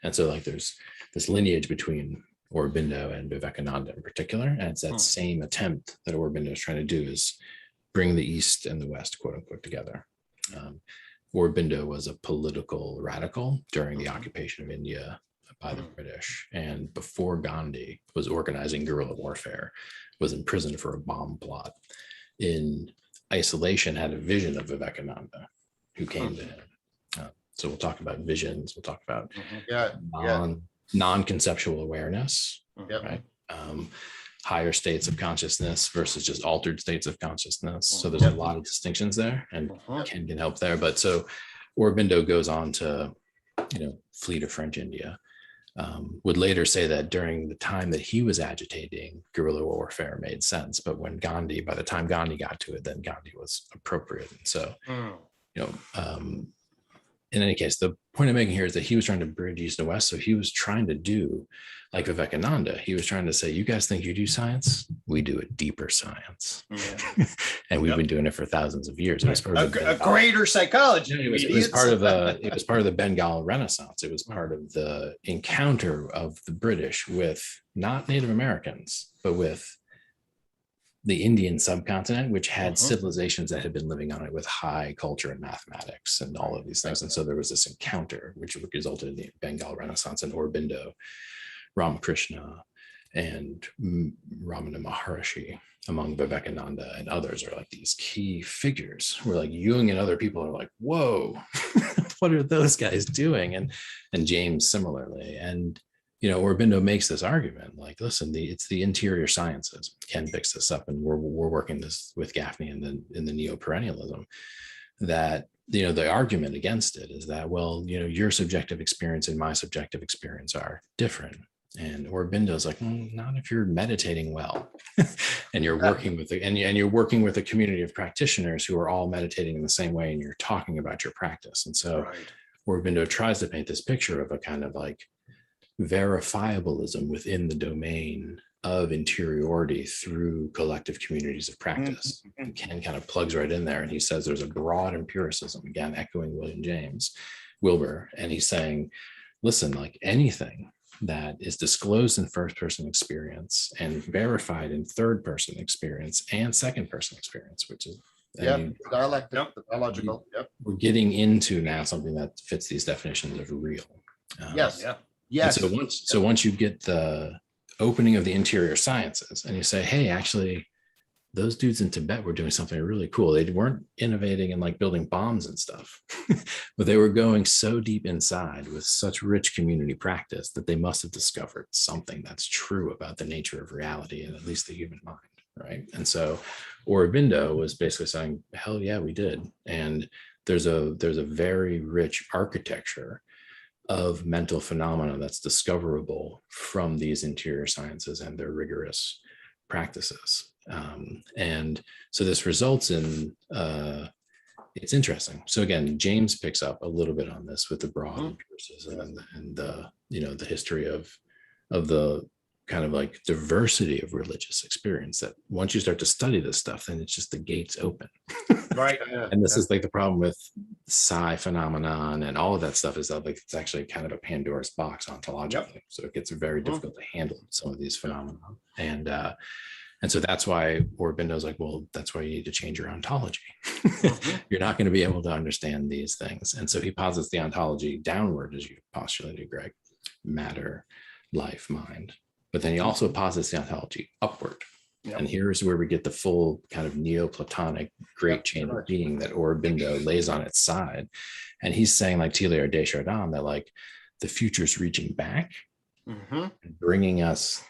And so like there's this lineage between Aurobindo and Vivekananda in particular, and it's that same attempt that Aurobindo is trying to do, is bring the East and the West, quote unquote, together. Aurobindo was a political radical during the occupation of India by the British, and before Gandhi was organizing guerrilla warfare, was imprisoned for a bomb plot. In isolation, had a vision of Vivekananda, who came to him. So we'll talk about visions. We'll talk about non-conceptual awareness, right? Higher states of consciousness versus just altered states of consciousness. So there's a lot of distinctions there, and Ken can help there. But so Aurobindo goes on to, flee to French India. Would later say that during the time that he was agitating, guerrilla warfare made sense. But when Gandhi, by the time Gandhi got to it, then Gandhi was appropriate. And so, in any case, the point I'm making here is that he was trying to bridge East and West. So he was trying to do like Vivekananda. He was trying to say, you guys think you do science? We do a deeper science. And we've been doing it for thousands of years. It was part of a greater psychology. It was part of the Bengal Renaissance. It was part of the encounter of the British with not Native Americans, but with the Indian subcontinent, which had civilizations that had been living on it with high culture and mathematics and all of these things. And so there was this encounter, which resulted in the Bengal Renaissance, and Aurobindo, Ramakrishna, and Ramana Maharishi, among Vivekananda and others, are like these key figures where like Jung and other people are like, whoa, what are those guys doing? And James similarly. And Aurobindo makes this argument, like, listen, it's the interior sciences. Ken picks this up, and we're working this with Gaffney in the neo-perennialism, that, the argument against it is that, well, your subjective experience and my subjective experience are different. And Aurobindo's like, not if you're meditating well, and you're working with you're working with a community of practitioners who are all meditating in the same way, and you're talking about your practice. And so Aurobindo tries to paint this picture of a kind of like verifiableism within the domain of interiority through collective communities of practice. And Ken kind of plugs right in there, and he says there's a broad empiricism, again echoing William James Wilbur, and he's saying, listen, like anything that is disclosed in first person experience and verified in third person experience and second person experience, which is dialectic, dialogical. We're getting into now something that fits these definitions of real. Yes. So once you get the opening of the interior sciences and you say, hey, actually, those dudes in Tibet were doing something really cool. They weren't innovating and like building bombs and stuff, but they were going so deep inside with such rich community practice that they must have discovered something that's true about the nature of reality and at least the human mind, right? And so Aurobindo was basically saying, hell yeah, we did. And there's a very rich architecture of mental phenomena that's discoverable from these interior sciences and their rigorous practices. And so this results in, it's interesting. So again, James picks up a little bit on this with the broad empiricism and the, the history of the kind of like diversity of religious experience, that once you start to study this stuff, then it's just the gates open. Right. And this is like the problem with psi phenomenon and all of that stuff, is that like it's actually kind of a Pandora's box ontologically. So it gets very difficult to handle some of these phenomena. And so that's why Aurobindo's like, well, that's why you need to change your ontology. You're not going to be able to understand these things. And so he posits the ontology downward, as you postulated, Greg: matter, life, mind. But then he also posits the ontology upward. And here's where we get the full kind of Neoplatonic great chain of being that Aurobindo lays on its side. And he's saying, like Teilhard de Chardin, that like the future's reaching back and bringing us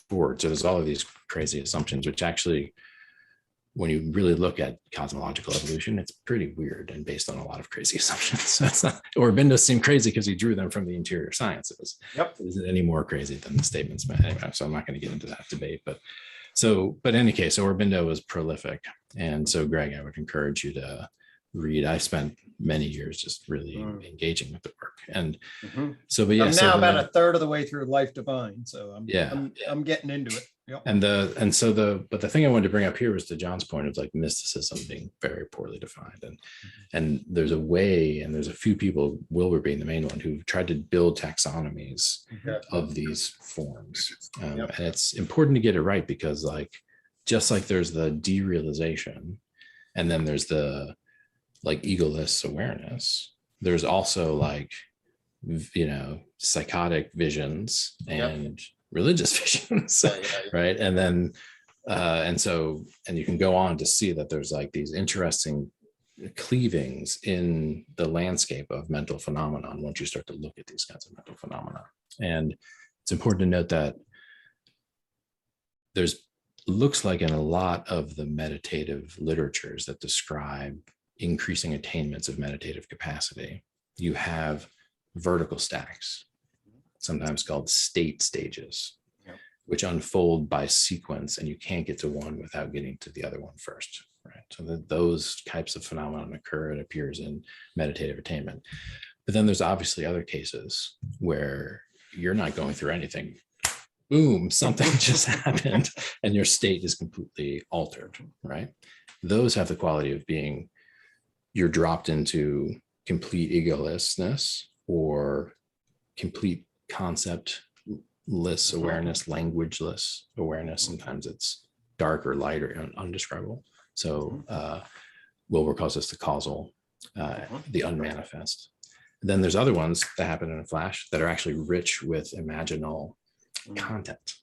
forward. So there's all of these crazy assumptions, which actually, when you really look at cosmological evolution, it's pretty weird and based on a lot of crazy assumptions. So it's not, Aurobindo seemed crazy because he drew them from the interior sciences. It isn't any more crazy than the statements made. Anyway, so I'm not going to get into that debate. But in any case, Aurobindo was prolific. And so, Greg, I would encourage you to read. I spent many years just really engaging with the work. And so, but yeah, I'm now about a third of the way through Life Divine. So I'm getting into it. But the thing I wanted to bring up here was to John's point of like mysticism being very poorly defined. And there's a way, and there's a few people, Wilbur being the main one, who tried to build taxonomies of these forms. And it's important to get it right, because like, just like there's the derealization, and then there's the like egoless awareness, there's also like, psychotic visions and religious visions, right? And then and you can go on to see that there's like these interesting cleavings in the landscape of mental phenomenon once you start to look at these kinds of mental phenomena. And it's important to note that looks like in a lot of the meditative literatures that describe increasing attainments of meditative capacity, you have vertical stacks, sometimes called state stages, which unfold by sequence, and you can't get to one without getting to the other one first, right? So those types of phenomena occur, it appears, in meditative attainment. But then there's obviously other cases where you're not going through anything. Boom, something just happened and your state is completely altered, right? Those have the quality of being, you're dropped into complete egolessness or complete conceptless awareness, languageless awareness. Sometimes it's dark or light or undescribable. So Wilbur calls this the causal, the unmanifest. And then there's other ones that happen in a flash that are actually rich with imaginal content,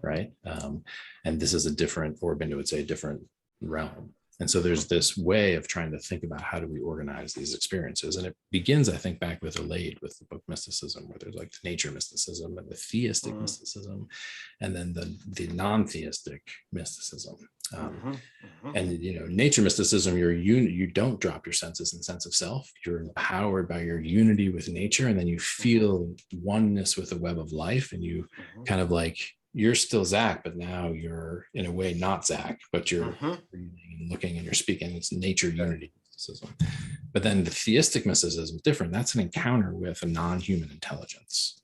right? And this is a different, Aurobindo would say, a different realm. And so there's this way of trying to think about how do we organize these experiences. And it begins, I think, back with Alade, with the book Mysticism, where there's like the nature mysticism and the theistic mysticism, and then the non-theistic mysticism. And, you know, nature mysticism, you don't drop your senses and sense of self. You're empowered by your unity with nature, and then you feel oneness with the web of life, and you kind of like, you're still Zach, but now you're in a way not Zach, but you're breathing and looking and you're speaking. It's nature unity mysticism. But then the theistic mysticism is different. That's an encounter with a non-human intelligence,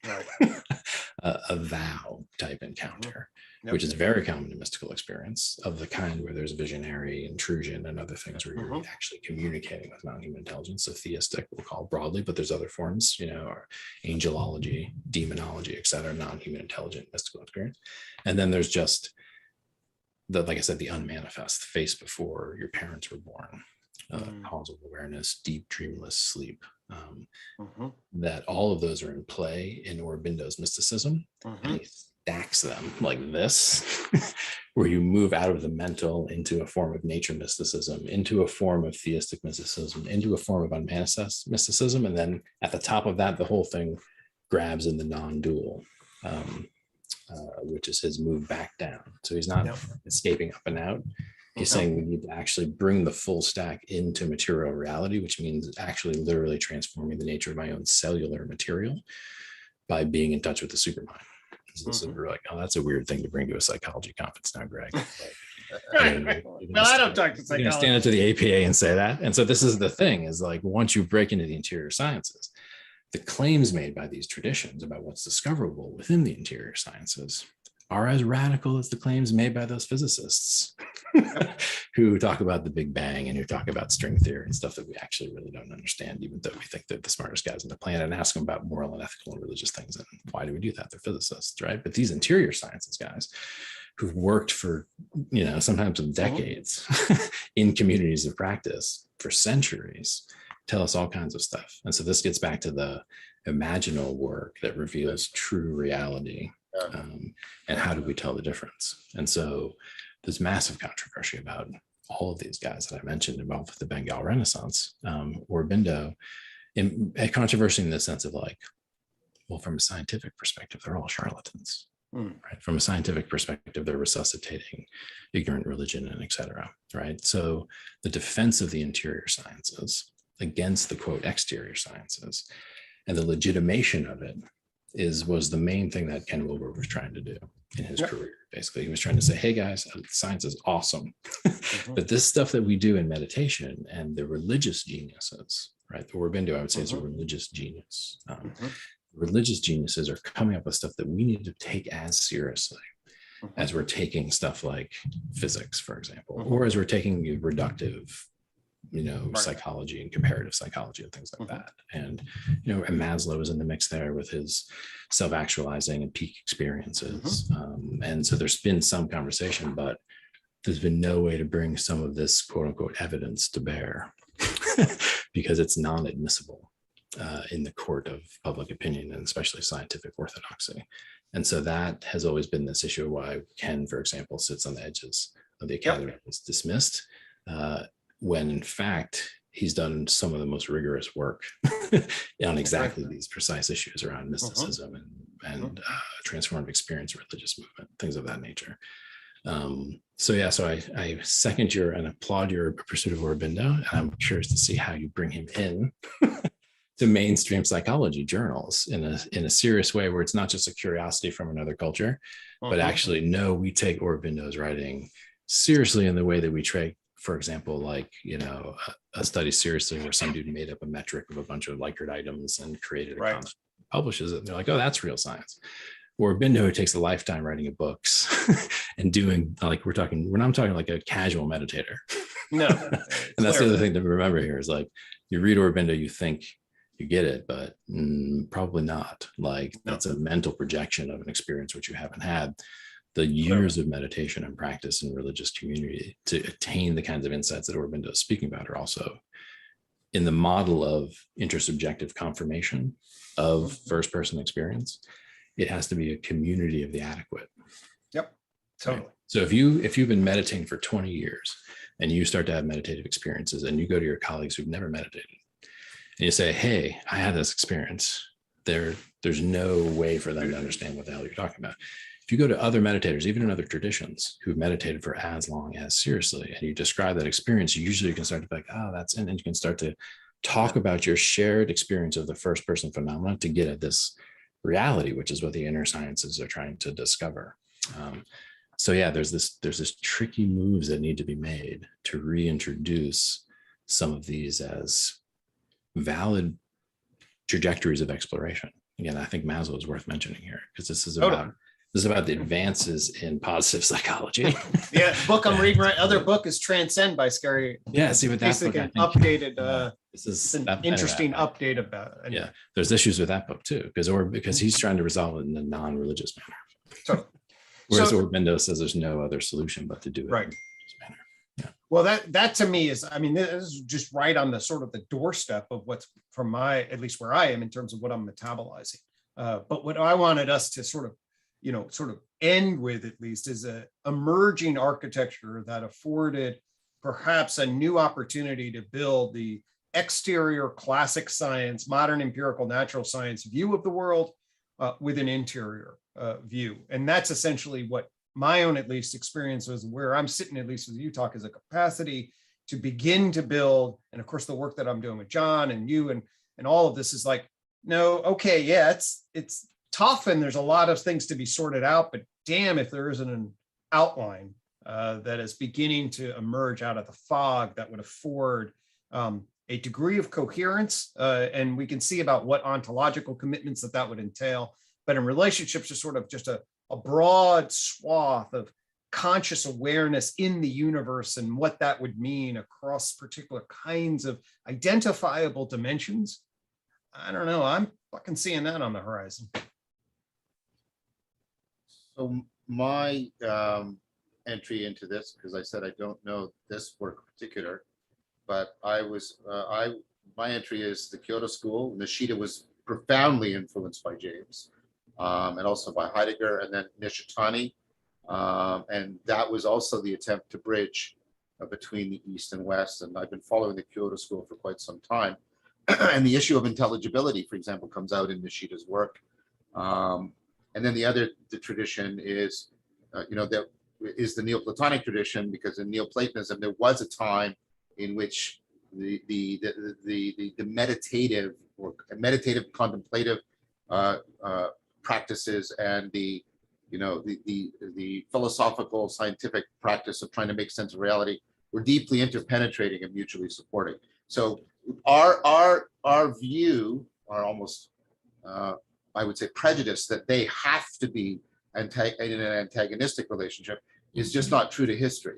a thou type encounter, which is very common in mystical experience, of the kind where there's visionary intrusion and other things where you're actually communicating with non-human intelligence. So theistic we'll call broadly, but there's other forms, you know, or angelology, demonology, et cetera, non-human intelligent mystical experience. And then there's just the, like I said, the unmanifest, face before your parents were born, causal awareness, deep dreamless sleep. That all of those are in play in Aurobindo's mysticism. And he stacks them like this, where you move out of the mental into a form of nature mysticism, into a form of theistic mysticism, into a form of unmanifest mysticism. And then at the top of that, the whole thing grabs in the non-dual, which is his move back down. So he's not escaping up and out. He's saying we need to actually bring the full stack into material reality, which means actually literally transforming the nature of my own cellular material by being in touch with the supermind. So we're like, oh, that's a weird thing to bring to a psychology conference now, Greg. Well, I don't talk to psychology. You're gonna stand up to the APA and say that. And so this is the thing, is like, once you break into the interior sciences, the claims made by these traditions about what's discoverable within the interior sciences are as radical as the claims made by those physicists who talk about the Big Bang and who talk about string theory and stuff that we actually really don't understand, even though we think they're the smartest guys on the planet, and ask them about moral and ethical and religious things. And why do we do that? They're physicists, right? But these interior sciences guys who've worked for, you know, sometimes decades in communities of practice for centuries, tell us all kinds of stuff. And so this gets back to the imaginal work that reveals true reality. And how do we tell the difference? And so there's massive controversy about all of these guys that I mentioned involved with the Bengal Renaissance, Aurobindo, a controversy in the sense of like, well, from a scientific perspective, they're all charlatans. Right? From a scientific perspective, they're resuscitating ignorant religion and et cetera, right? So the defense of the interior sciences against the quote exterior sciences and the legitimation of it was the main thing that Ken Wilber was trying to do in his career. Basically, he was trying to say, hey guys, science is awesome, but this stuff that we do in meditation and the religious geniuses, right? The Aurobindo, I would say, is a religious genius. Religious geniuses are coming up with stuff that we need to take as seriously as we're taking stuff like physics, for example, or as we're taking reductive, you know, psychology and comparative psychology and things like that. And, you know, and Maslow is in the mix there with his self-actualizing and peak experiences. And so there's been some conversation, but there's been no way to bring some of this quote unquote evidence to bear because it's non-admissible in the court of public opinion and especially scientific orthodoxy. And so that has always been this issue of why Ken, for example, sits on the edges of the academy. It's dismissed. When in fact, he's done some of the most rigorous work on exactly these precise issues around mysticism and transformative experience, religious movement, things of that nature. So I second and applaud your pursuit of Aurobindo, and I'm curious to see how you bring him in to mainstream psychology journals in a serious way, where it's not just a curiosity from another culture, but actually, no, we take Aurobindo's writing seriously in the way that we take, for example, like, you know, a study seriously where some dude made up a metric of a bunch of Likert items and created a concept, publishes it, and they're like, oh, that's real science. Or Aurobindo, who takes a lifetime writing of books and doing, like, we're not talking like a casual meditator. No. And that's the other thing to remember here is, like, you read Aurobindo, you think you get it, but probably not. Like, that's a mental projection of an experience which you haven't had. The years of meditation and practice in religious community to attain the kinds of insights that Aurobindo is speaking about are also in the model of intersubjective confirmation of first-person experience. It has to be a community of the adequate. Totally. Right? So if you've been meditating for 20 years and you start to have meditative experiences, and you go to your colleagues who've never meditated, and you say, hey, I had this experience. There's no way for them to understand what the hell you're talking about. If you go to other meditators, even in other traditions, who've meditated for as long as seriously, and you describe that experience, you can start to be like, oh, that's, and you can start to talk about your shared experience of the first person phenomenon to get at this reality, which is what the inner sciences are trying to discover. So yeah, there's this tricky moves that need to be made to reintroduce some of these as valid trajectories of exploration. Again, I think Maslow is worth mentioning here, because this is about the advances in positive psychology. Yeah, book I'm reading other book is Transcend by Zachary. Yeah, see what that's basically an updated. This is an interesting update about it. Yeah, there's issues with that book too, because he's trying to resolve it in a non-religious manner. So, Whereas Orbindo says there's no other solution but to do it right. in a religious manner. Yeah. Well, that to me is, I mean, this is just right on the sort of the doorstep of what's from at least where I am in terms of what I'm metabolizing. But what I wanted us to sort of end with, at least, is a emerging architecture that afforded perhaps a new opportunity to build the exterior classic science, modern empirical natural science view of the world with an interior view. And that's essentially what my own, at least, experience was, where I'm sitting, at least with you talk, is a capacity to begin to build. And of course, the work that I'm doing with John and you and all of this is like, no, okay, yeah, it's tough and there's a lot of things to be sorted out, but damn if there isn't an outline that is beginning to emerge out of the fog that would afford a degree of coherence, and we can see about what ontological commitments that would entail. But in relationships to sort of just a broad swath of conscious awareness in the universe and what that would mean across particular kinds of identifiable dimensions. I don't know, I'm fucking seeing that on the horizon. So my entry into this, because I said I don't know this work in particular, but my entry is the Kyoto School. Nishida was profoundly influenced by James, and also by Heidegger, and then Nishitani. And that was also the attempt to bridge between the East and West. And I've been following the Kyoto School for quite some time. And the issue of intelligibility, for example, comes out in Nishida's work. And then the tradition is, that is the Neoplatonic tradition, because in Neoplatonism, there was a time in which the meditative or meditative contemplative practices and the philosophical scientific practice of trying to make sense of reality were deeply interpenetrating and mutually supporting. So our view, our almost I would say prejudice that they have to be in an antagonistic relationship is just not true to history,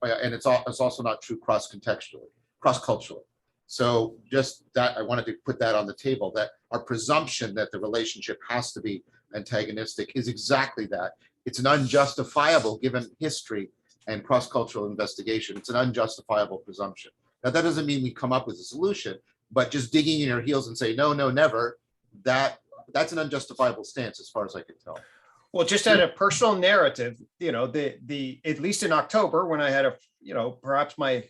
and it's also not true cross-culturally. So just that, I wanted to put that on the table, that our presumption that the relationship has to be antagonistic is exactly that. It's an unjustifiable, given history and cross-cultural investigation, it's an unjustifiable presumption. Now, that doesn't mean we come up with a solution, but just digging in your heels and say, no, never, that's an unjustifiable stance as far as I can tell. Well, just at a personal narrative, the at least in October, when I had perhaps my,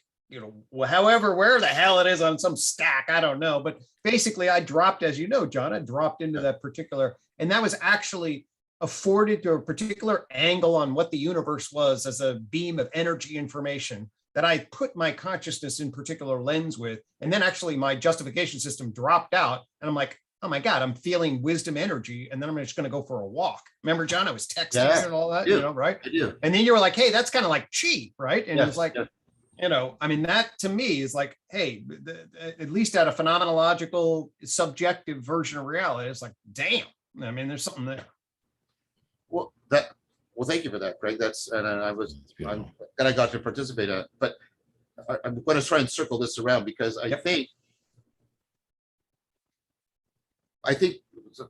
however, where the hell it is on some stack, I don't know. But basically I dropped, as you know, John, I dropped into that particular, and that was actually afforded to a particular angle on what the universe was as a beam of energy information that I put my consciousness in particular lens with. And then actually my justification system dropped out. And I'm like, oh my God, I'm feeling wisdom energy. And then I'm just going to go for a walk. Remember, John, I was texting and all that, right? I do. And then you were like, hey, that's kind of like chi, right? And it's like, yes. I mean, that to me is like, hey, at least at a phenomenological, subjective version of reality, it's like, damn, I mean, there's something there. Well, thank you for that, Greg. I'm glad I got to participate in it, but I'm going to try and circle this around, because I think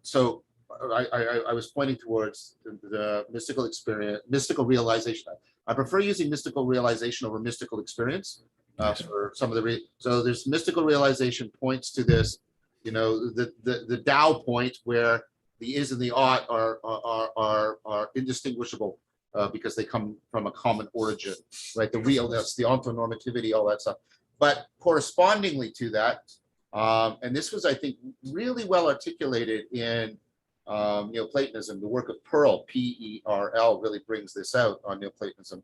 so. I was pointing towards the mystical experience, mystical realization. I prefer using mystical realization over mystical experience for some of the so there's mystical realization points to this, the Tao point, where the is and the ought are indistinguishable because they come from a common origin, right? The realness, the onto-normativity, all that stuff. But correspondingly to that, and this was, I think, really well articulated in Neoplatonism. The work of Pearl, P-E-R-L, really brings this out on Neoplatonism.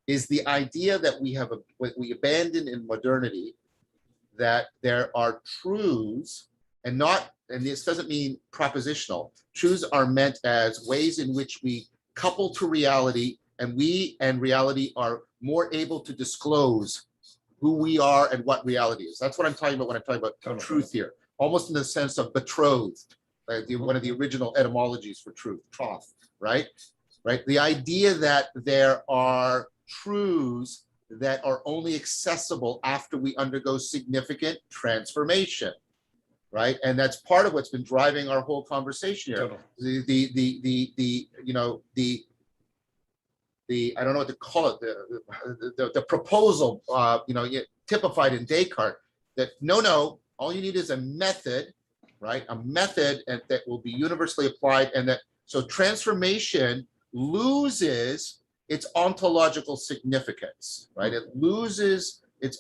Is the idea that we abandon in modernity, that there are truths, and this doesn't mean propositional. Truths are meant as ways in which we couple to reality, and we and reality are more able to disclose who we are and what reality is. That's what I'm talking about when I'm talking about truth here, almost in the sense of betrothed, one of the original etymologies for truth, troth, right? Right. The idea that there are truths that are only accessible after we undergo significant transformation, right? And that's part of what's been driving our whole conversation here. The I don't know what to call it, the proposal, typified in Descartes, that no, all you need is a method, right? A method that will be universally applied, and that so transformation loses its ontological significance, right? It loses its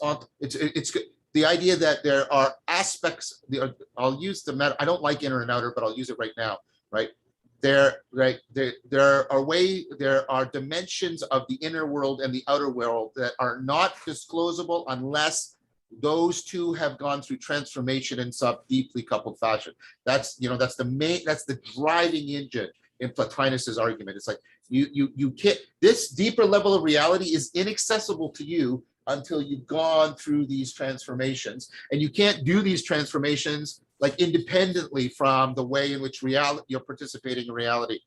the idea that there are aspects. I'll use the meta. I don't like inner and outer, but I'll use it right now, right? There are dimensions of the inner world and the outer world that are not disclosable unless those two have gone through transformation in some deeply coupled fashion. That's the driving engine in Plotinus's argument. It's like you can't, this deeper level of reality is inaccessible to you until you've gone through these transformations, and you can't do these transformations like independently from the way in which reality you're participating in reality.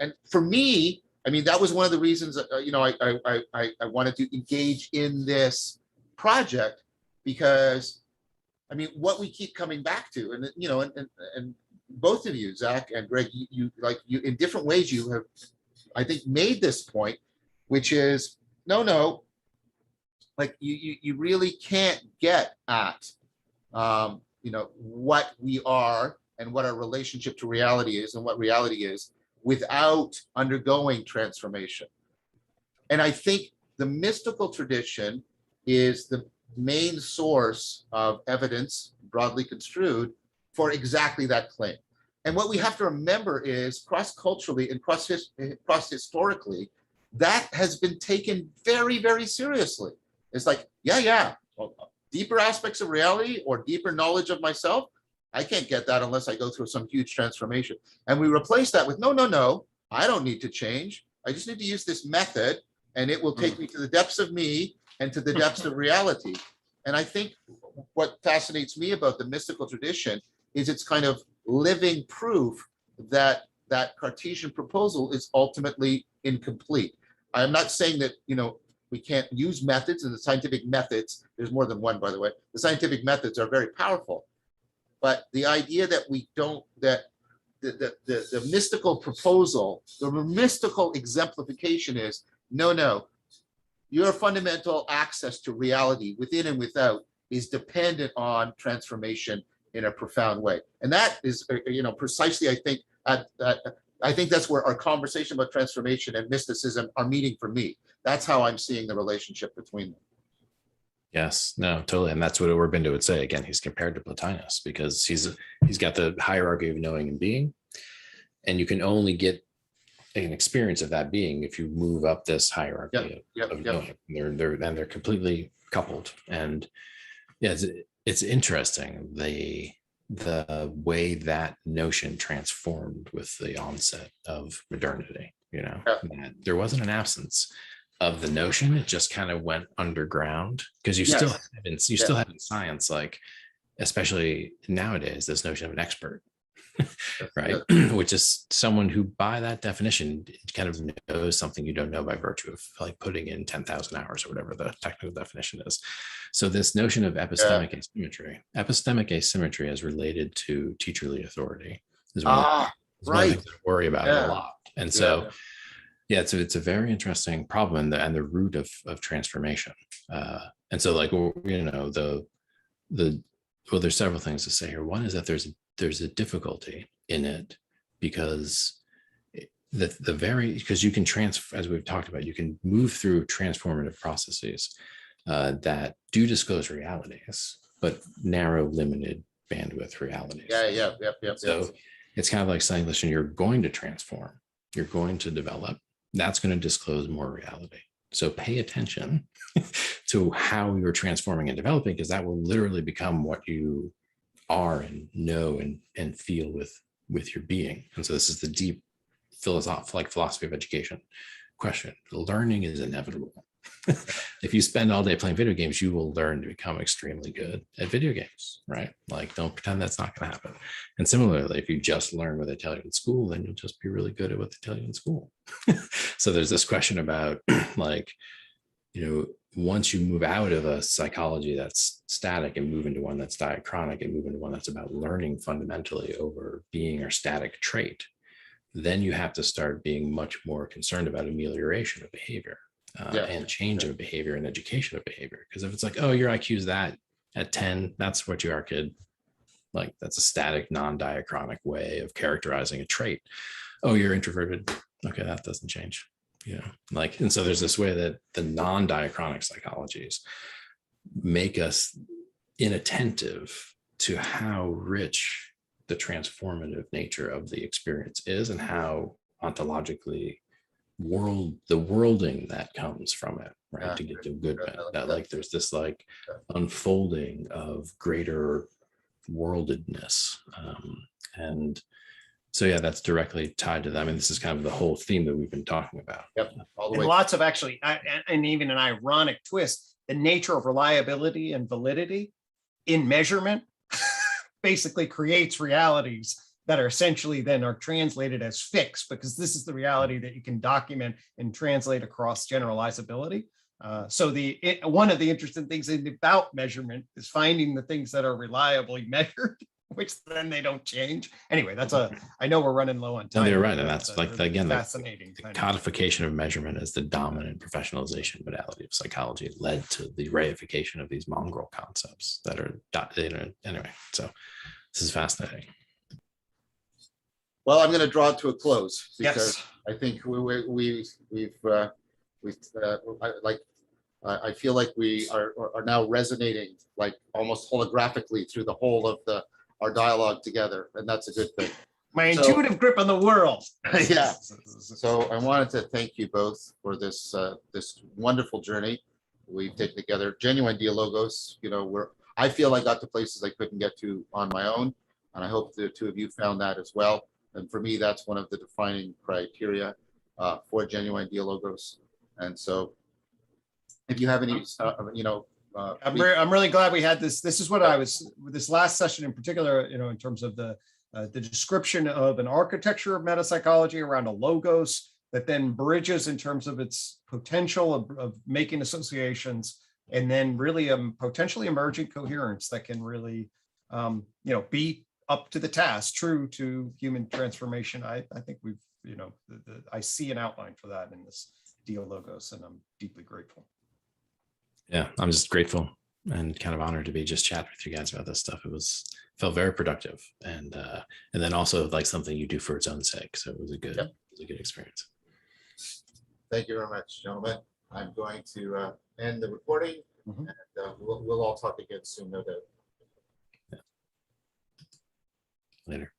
And for me, I mean, that was one of the reasons I wanted to engage in this project, because I mean, what we keep coming back to, and both of you, Zach and Greg, you in different ways, you have, I think, made this point, which is no, like you really can't get at what we are and what our relationship to reality is and what reality is without undergoing transformation. And I think the mystical tradition is the main source of evidence, broadly construed, for exactly that claim. And what we have to remember is cross-culturally and cross-historically, that has been taken very, very seriously. It's like, well, deeper aspects of reality or deeper knowledge of myself, I can't get that unless I go through some huge transformation. And we replace that with, no, I don't need to change. I just need to use this method, and it will take me to the depths of me and to the depths of reality. And I think what fascinates me about the mystical tradition is its kind of living proof that that Cartesian proposal is ultimately incomplete. I'm not saying that, we can't use methods, and the scientific methods, there's more than one, by the way, the scientific methods are very powerful. But the idea that the mystical proposal, the mystical exemplification is, no, your fundamental access to reality within and without is dependent on transformation in a profound way. And that is, precisely, I think, I think that's where our conversation about transformation and mysticism are meeting for me. That's how I'm seeing the relationship between them. Yes, no, totally. And that's what Urbindo would say. Again, he's compared to Plotinus because he's got the hierarchy of knowing and being, and you can only get an experience of that being if you move up this hierarchy of knowing. They're completely coupled. And yeah, it's interesting the way that notion transformed with the onset of modernity. That there wasn't an absence of the notion, it just kind of went underground, because you still have in science, like especially nowadays, this notion of an expert, right? Which is someone who, by that definition, kind of knows something you don't know by virtue of like putting in 10,000 hours or whatever the technical definition is. So this notion of epistemic asymmetry as related to teacherly authority is one of the things I worry about a lot. And so it's a very interesting problem and the root of transformation. And so, like, there's several things to say here. One is that there's a difficulty in it because the very, because you can transfer, as we've talked about, you can move through transformative processes that do disclose realities, but narrow, limited bandwidth realities. Yeah. So it's kind of like saying, listen, you're going to transform, you're going to develop, that's going to disclose more reality. So pay attention to how you're transforming and developing, because that will literally become what you are and know and feel with your being. And so this is the deep philosophy of education question. Learning is inevitable. If you spend all day playing video games, you will learn to become extremely good at video games, right? Like, don't pretend that's not going to happen. And similarly, if you just learn what they tell you in school, then you'll just be really good at what they tell you in school. So there's this question about like, once you move out of a psychology that's static and move into one that's diachronic and move into one that's about learning fundamentally over being or static trait, then you have to start being much more concerned about amelioration of behavior and change of behavior and education of behavior. Because if it's like, oh, your IQ is that at 10, that's what you are, kid. Like, that's a static, non-diachronic way of characterizing a trait. Oh, you're introverted. Okay, that doesn't change. Like, and so there's this way that the non-diachronic psychologies make us inattentive to how rich the transformative nature of the experience is, and how ontologically the worlding that comes from it, right? To get to good bit, that like there's this like unfolding of greater worldedness, and so yeah, that's directly tied to that. I mean, this is kind of the whole theme that we've been talking about. Yep. All the And way. lots of actually, and even an ironic twist, the nature of reliability and validity in measurement basically creates realities that are essentially then are translated as fixed, because this is the reality that you can document and translate across generalizability. So one of the interesting things about measurement is finding the things that are reliably measured, which then they don't change. Anyway, I know we're running low on time. No, you're right. And that's like, really again, fascinating. the codification of measurement as the dominant professionalization modality of psychology led to the reification of these mongrel concepts that are, anyway, so this is fascinating. Well, I'm going to draw it to a close, because Yes. I think I feel like we are now resonating like almost holographically through the whole of our dialogue together, and that's a good thing. My intuitive grip on the world. Yeah. So I wanted to thank you both for this wonderful journey we've taken together. Genuine Dialogos, I feel I got to places I couldn't get to on my own, and I hope the two of you found that as well. And for me, that's one of the defining criteria for Genuine Dialogos. And so, if you have any, I'm really glad we had this. This is what this last session in particular, in terms of the description of an architecture of metapsychology around a logos that then bridges in terms of its potential of making associations, and then really potentially emerging coherence that can really, be up to the task, true to human transformation. I think we've, I see an outline for that in this Dialogos, and I'm deeply grateful. Yeah, I'm just grateful and kind of honored to be just chatting with you guys about this stuff. Felt very productive, and then also like something you do for its own sake. So it was a good experience. Thank you very much, gentlemen. I'm going to end the recording, and we'll all talk again soon, no doubt. Later.